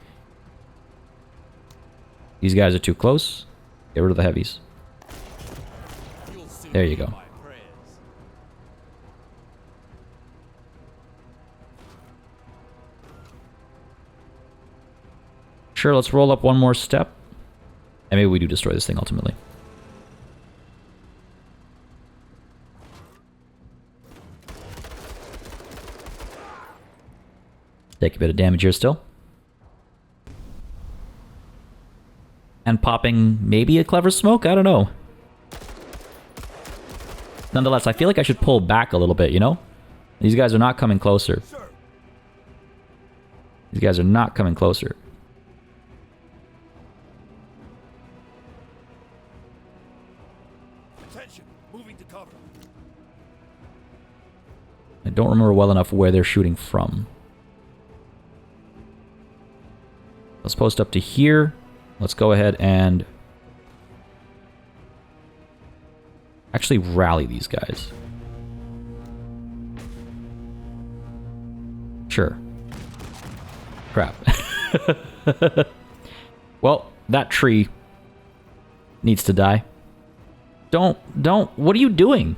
These guys are too close. Get rid of the heavies. There you go. Sure, let's roll up one more step. And maybe we do destroy this thing ultimately. Take a bit of damage here still. And popping maybe a clever smoke? I don't know. Nonetheless, I feel like I should pull back a little bit, you know? These guys are not coming closer. These guys are not coming closer. Attention, moving to cover. I don't remember well enough where they're shooting from. Let's post up to here. Let's go ahead and actually rally these guys. Sure. Crap. Well, that tree needs to die. Don't, what are you doing?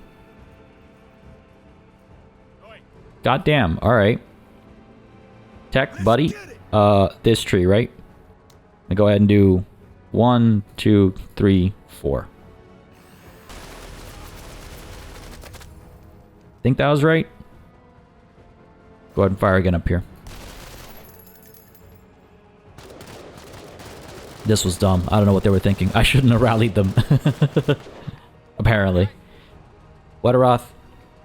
God damn, alright. Tech, buddy. This tree, right? I go ahead and do 1, 2, 3, 4. Think that was right? Go ahead and fire again up here. This was dumb. I don't know what they were thinking. I shouldn't have rallied them. Apparently. Wetteroth,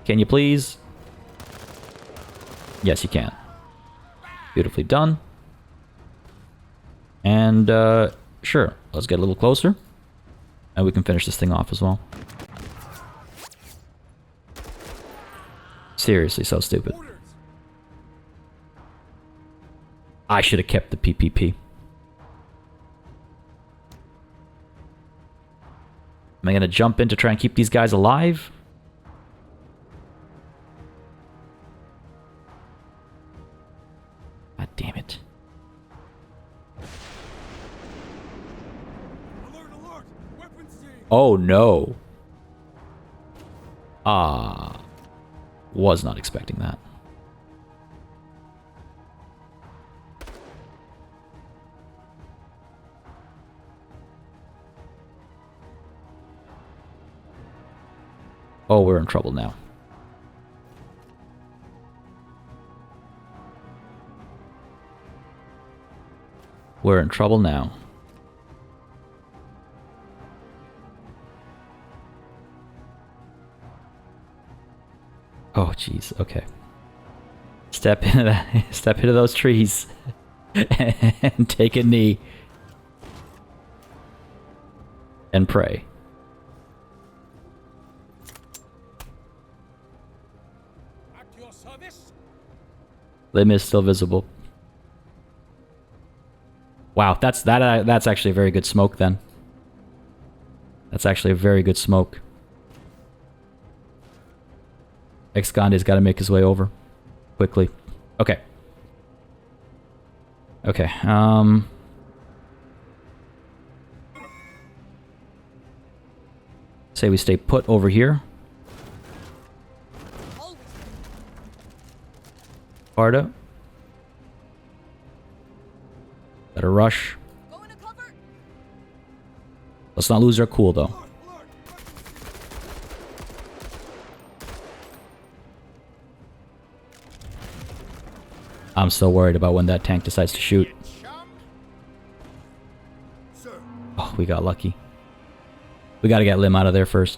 can you please? Yes, you can. Beautifully done. And, sure. Let's get a little closer. And we can finish this thing off as well. Seriously, so stupid. I should have kept the PPP. Am I going to jump in to try and keep these guys alive? God damn it. Alert, alert! Weapons team! Oh no. Was not expecting that. Oh, we're in trouble now. We're in trouble now. Oh, jeez. Okay. Step into that. Step into those trees and take a knee and pray. At your service! Limb is still visible. Wow, that's actually a very good smoke then. That's actually a very good smoke. Ex-Gandhi's got to make his way over quickly. Okay. Okay. Say we stay put over here. Sparta. Better rush. Go into cover. Let's not lose our cool though. I'm still worried about when that tank decides to shoot. Sir, Oh, we got lucky. We gotta get Lim out of there first.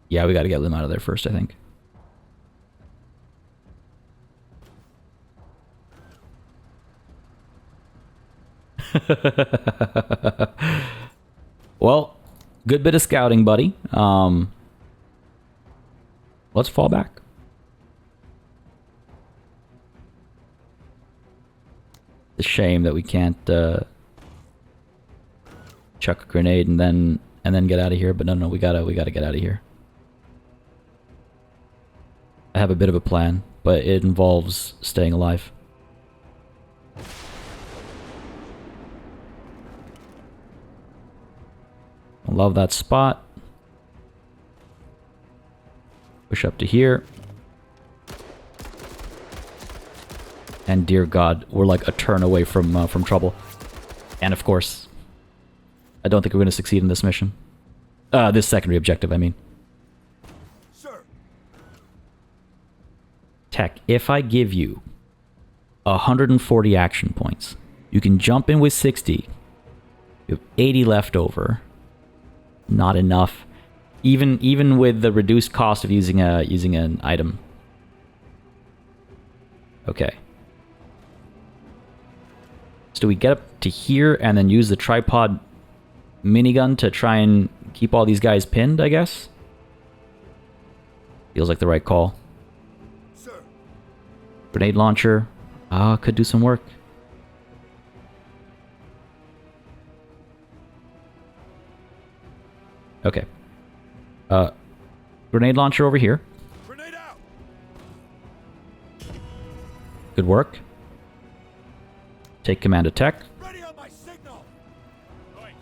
Yeah, we gotta get Lim out of there first, I think. Well, good bit of scouting, buddy. Let's fall back. It's a shame that we can't chuck a grenade and then get out of here. But no, we gotta get out of here. I have a bit of a plan, but it involves staying alive. I love that spot. Push up to here. And dear God, we're like a turn away from trouble. And of course, I don't think we're going to succeed in this mission. This secondary objective, I mean. sir, Tech, if I give you 140 action points, you can jump in with 60. You have 80 left over. Not enough. Even with the reduced cost of using an item. Okay. So do we get up to here and then use the tripod minigun to try and keep all these guys pinned, I guess? Feels like the right call. sir. Grenade launcher. Could do some work. Okay. Grenade launcher over here. Grenade out. Good work. Take command of tech. Ready on my signal. Right.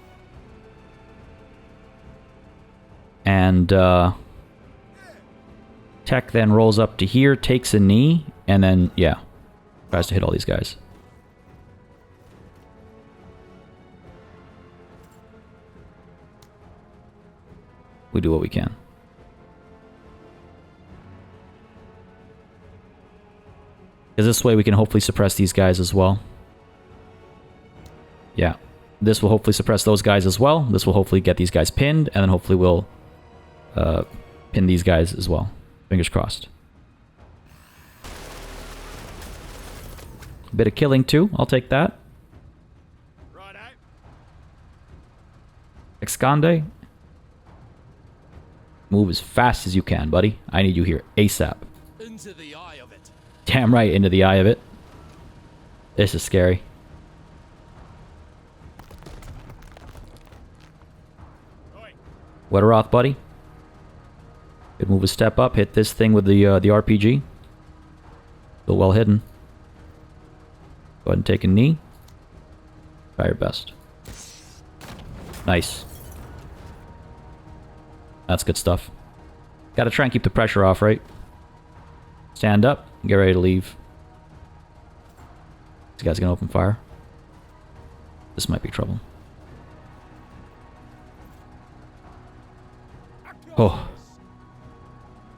And tech then rolls up to here, takes a knee, and then, yeah, tries to hit all these guys. We do what we can. Because this way we can hopefully suppress these guys as well. Yeah. This will hopefully suppress those guys as well. This will hopefully get these guys pinned, and then hopefully we'll pin these guys as well. Fingers crossed. Bit of killing too. I'll take that. Right out. Esconde. Move as fast as you can, buddy. I need you here ASAP. Into the eye of it. Damn right, into the eye of it. This is scary. Right. Wetteroth, buddy. Good move a step up. Hit this thing with the RPG. Still well hidden. Go ahead and take a knee. Try your best. Nice. That's good stuff. Gotta try and keep the pressure off, right? Stand up. Get ready to leave. This guy's gonna open fire. This might be trouble. Oh.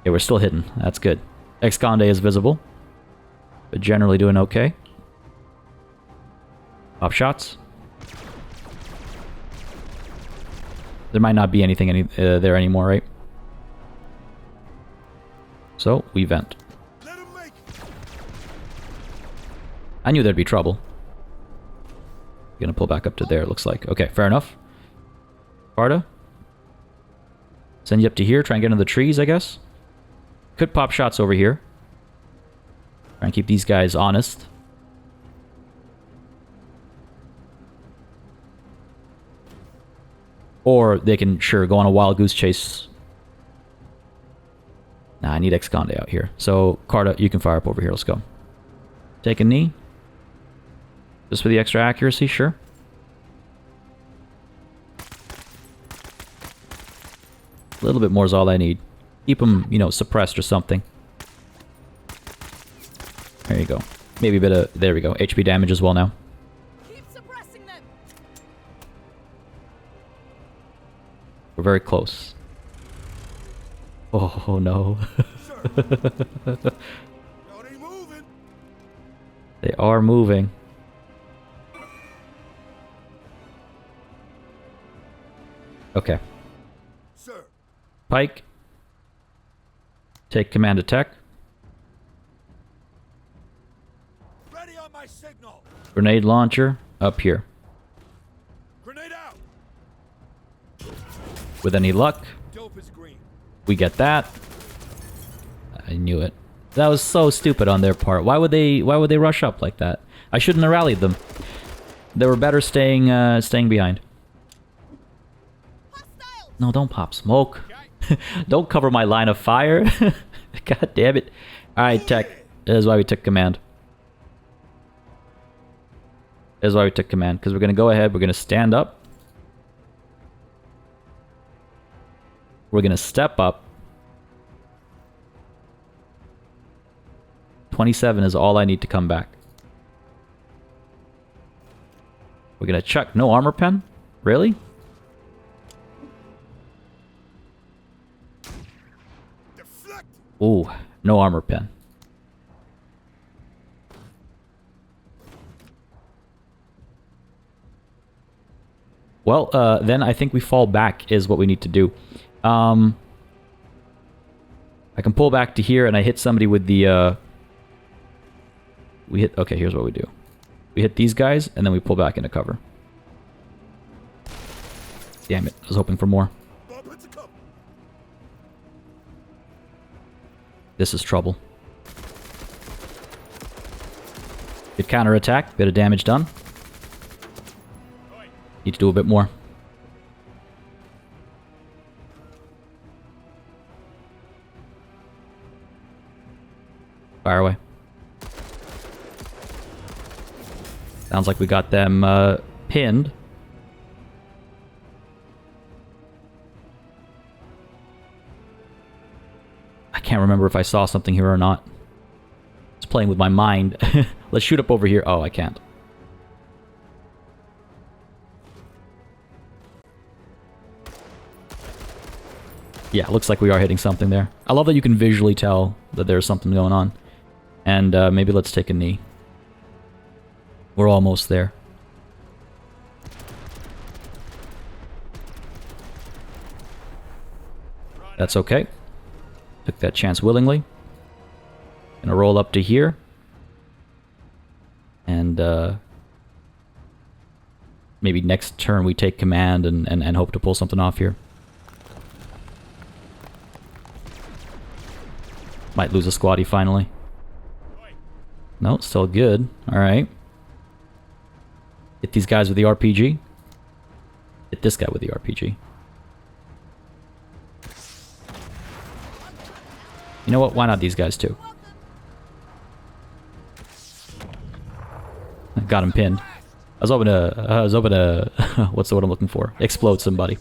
Yeah, we're still hidden. That's good. Esconde is visible. But generally doing okay. Pop shots. There might not be anything there anymore, right? So, we vent. Let him make. I knew there'd be trouble. Gonna pull back up to there, it looks like. Okay, fair enough. Sparta. Send you up to here, try and get into the trees, I guess. Could pop shots over here. Try and keep these guys honest. Or they can, sure, go on a wild goose chase. Nah, I need Esconde out here. So, Carta, you can fire up over here. Let's go. Take a knee. Just for the extra accuracy, sure. A little bit more is all I need. Keep them, you know, suppressed or something. There you go. Maybe a bit of... There we go. HP damage as well now. Keep suppressing them. We're very close. Oh, no. No, they moving. They are moving. Okay. Sir. Pike. Take command attack. Ready on my signal. Grenade launcher up here. Grenade out. With any luck, Dope is green. we get that. I knew it. That was so stupid on their part. Why would they rush up like that? I shouldn't have rallied them. They were better staying behind. Hostiles. No, don't pop smoke. Don't cover my line of fire. God damn it. Alright, tech. This is why we took command. This is why we took command. Because we're going to go ahead. We're going to stand up. We're going to step up. 27 is all I need to come back. We're going to chuck. No armor pen? Really? Deflect. Ooh, no armor pen. Well, then I think we fall back is what we need to do. I can pull back to here and I hit somebody with the... Okay, here's what we do. We hit these guys and then we pull back into cover. Damn it, I was hoping for more. Bump into cover. This is trouble. Good counterattack, bit of damage done. Need to do a bit more. Fire away. Sounds like we got them pinned. I can't remember if I saw something here or not. It's playing with my mind. Let's shoot up over here. Oh, I can't. Yeah, looks like we are hitting something there. I love that you can visually tell that there's something going on. And maybe let's take a knee. We're almost there. That's okay. Took that chance willingly. Gonna roll up to here. And maybe next turn we take command and hope to pull something off here. Might lose a squatty finally. No, still good. Alright. Hit these guys with the RPG. Hit this guy with the RPG. You know what? Why not these guys too? Got him pinned. I was hoping to what's the word I'm looking for? Explode somebody.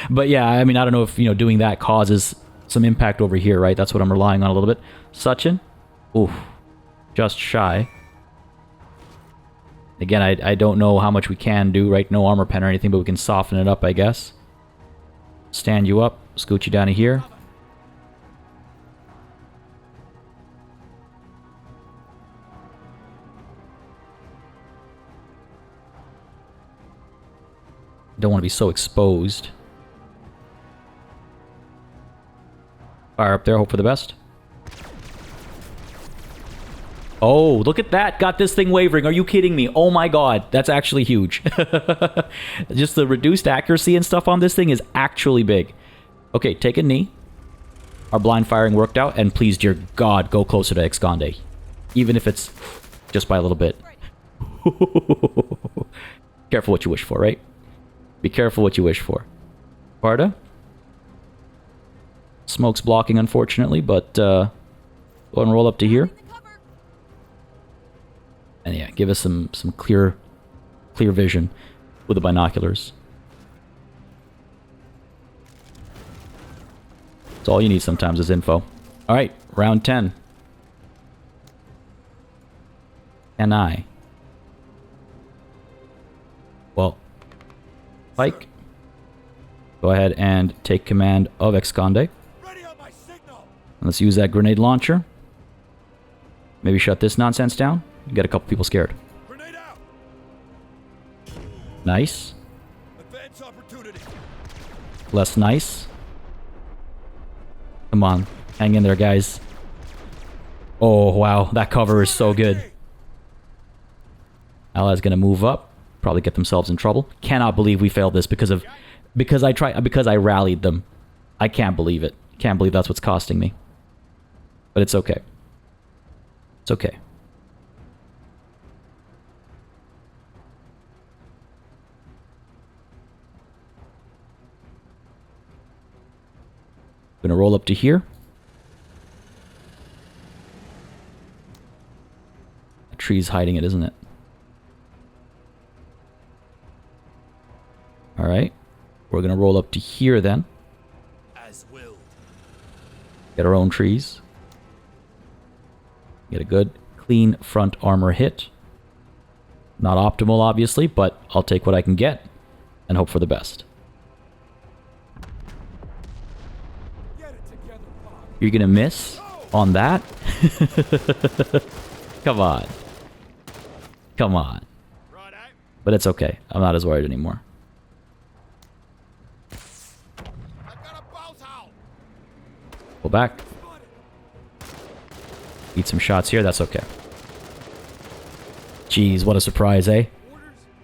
But yeah, I mean, I don't know if, you know, doing that causes some impact over here, right? That's what I'm relying on a little bit. Sachin. Oof. Just shy. Again, I don't know how much we can do, right? No armor pen or anything, but we can soften it up, I guess. Stand you up. Scoot you down to here. Don't want to be so exposed. Fire up there, hope for the best. Oh, look at that! Got this thing wavering. Are you kidding me? Oh my god, that's actually huge. Just the reduced accuracy and stuff on this thing is actually big. Okay, take a knee. Our blind firing worked out, and please, dear God, go closer to Excande. Even if it's just by a little bit. Careful what you wish for, right? Be careful what you wish for. Sparta. Smoke's blocking, unfortunately, but go and roll up to here. And yeah, give us some clear vision with the binoculars. That's all you need sometimes is info. Alright, round 10. Can I? Well, Pike, go ahead and take command of Excande. Let's use that grenade launcher. Maybe shut this nonsense down. Get a couple people scared. Nice. Less nice. Come on. Hang in there, guys. Oh, wow. That cover is so good. Allies gonna move up. Probably get themselves in trouble. Cannot believe we failed this because I rallied them. I can't believe it. Can't believe that's what's costing me. But it's okay. It's okay. Gonna roll up to here. The tree's hiding it, isn't it? Alright. We're gonna roll up to here then. As will. Get our own trees. Get a good, clean front armor hit. Not optimal, obviously, but I'll take what I can get and hope for the best. You're gonna miss on that? Come on. Come on. But it's okay. I'm not as worried anymore. Pull back. Eat some shots here. That's okay. Jeez, what a surprise, eh?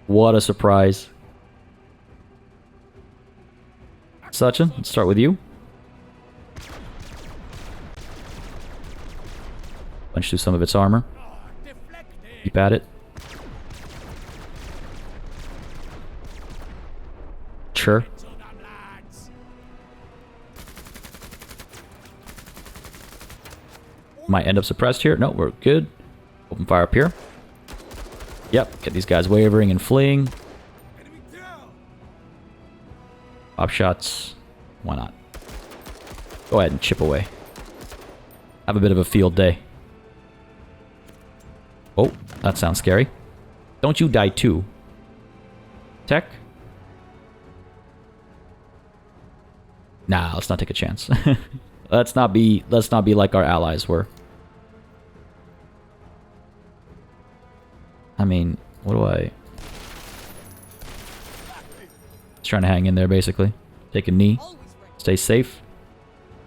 What a surprise. Sachin, let's start with you. Punch through some of its armor. Keep at it. Sure. might end up suppressed here. No, we're good. Open fire up here. Yep, get these guys wavering and fleeing. Enemy down. Pop shots. Why not? Go ahead and chip away. Have a bit of a field day. Oh, that sounds scary. Don't you die too. Tech? Nah, let's not take a chance. let's not be like our allies were. I mean, what do I... Just trying to hang in there, basically. Take a knee. Stay safe.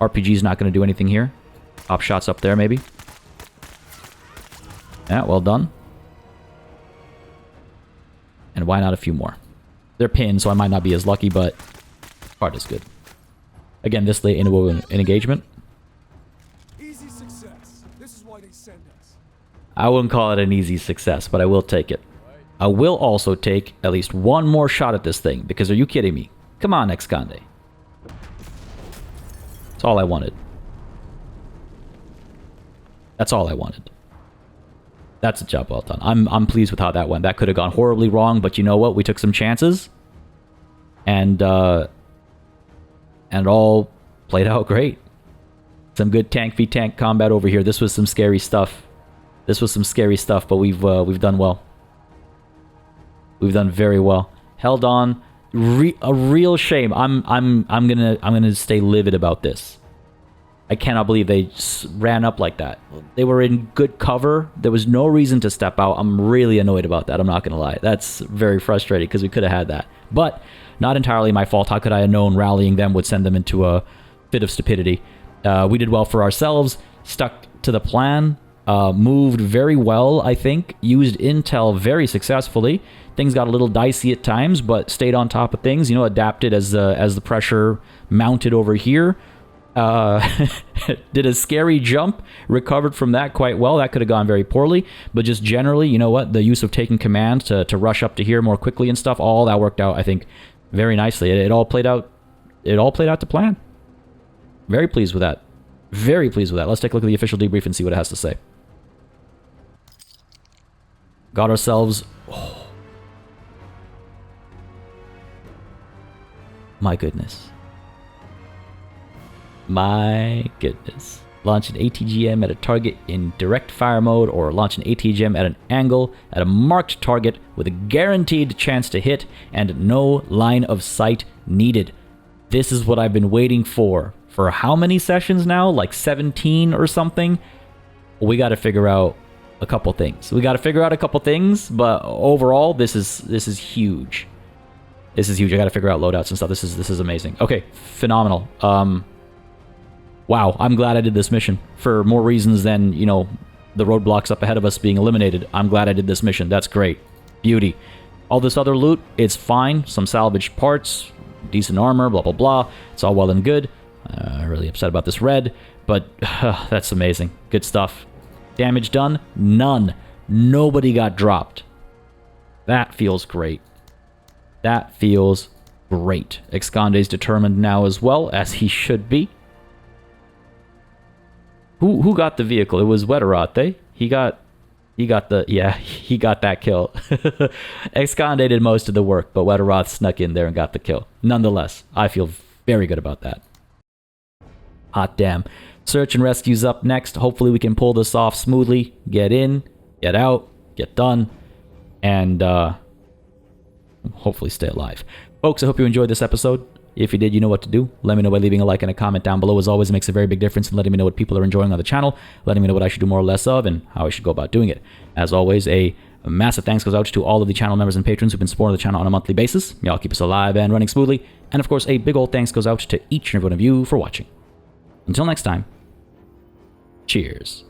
RPG's not going to do anything here. Pop shots up there, maybe. Yeah, well done. And why not a few more? They're pinned, so I might not be as lucky, but part is good. Again, this late into an engagement. Easy success. This is why they send us. I wouldn't call it an easy success, but I will take it. I will also take at least one more shot at this thing, because are you kidding me? Come on, Excande. That's all I wanted. That's all I wanted. That's a job well done. I'm pleased with how that went. That could have gone horribly wrong, but you know what? We took some chances. And it all played out great. Some good tank v tank combat over here. This was some scary stuff. This was some scary stuff, but we've done well. We've done very well. Held on. A real shame. I'm gonna stay livid about this. I cannot believe they ran up like that. They were in good cover. There was no reason to step out. I'm really annoyed about that. I'm not gonna lie. That's very frustrating because we could have had that. But not entirely my fault. How could I have known rallying them would send them into a fit of stupidity? We did well for ourselves. Stuck to the plan. Moved very well, I think. Used intel very successfully. Things got a little dicey at times, but stayed on top of things. You know, adapted as the pressure mounted over here. Did a scary jump. Recovered from that quite well. That could have gone very poorly. But just generally, you know what? The use of taking command to rush up to here more quickly and stuff. All that worked out, I think, very nicely. It all played out. It all played out to plan. Very pleased with that. Very pleased with that. Let's take a look at the official debrief and see what it has to say. Got ourselves... Oh. My goodness. My goodness. Launch an ATGM at a target in direct fire mode, or launch an ATGM at an angle at a marked target with a guaranteed chance to hit and no line of sight needed. This is what I've been waiting for how many sessions now? Like 17 or something? We got to figure out a couple things. But overall, this is huge. This is huge. I got to figure out loadouts and stuff. This is amazing. Okay, phenomenal. Wow, I'm glad I did this mission for more reasons than, you know, the roadblocks up ahead of us being eliminated. I'm glad I did this mission. That's great. Beauty. All this other loot, it's fine. Some salvaged parts, decent armor, blah, blah, blah. It's all well and good. Really upset about this red, but that's amazing. Good stuff. Damage done? None. Nobody got dropped. That feels great. That feels great. Excande's determined now as well, as he should be. Who got the vehicle? It was Wetterot, He got that kill. Excande did most of the work, but Wetteroth snuck in there and got the kill. Nonetheless, I feel very good about that. Hot damn. Search and rescue's up next. Hopefully we can pull this off smoothly. Get in, get out, get done, and hopefully stay alive. Folks, I hope you enjoyed this episode. If you did, you know what to do. Let me know by leaving a like and a comment down below. As always, it makes a very big difference in letting me know what people are enjoying on the channel, letting me know what I should do more or less of, and how I should go about doing it. As always, a massive thanks goes out to all of the channel members and patrons who've been supporting the channel on a monthly basis. Y'all keep us alive and running smoothly. And of course, a big old thanks goes out to each and every one of you for watching. Until next time, cheers.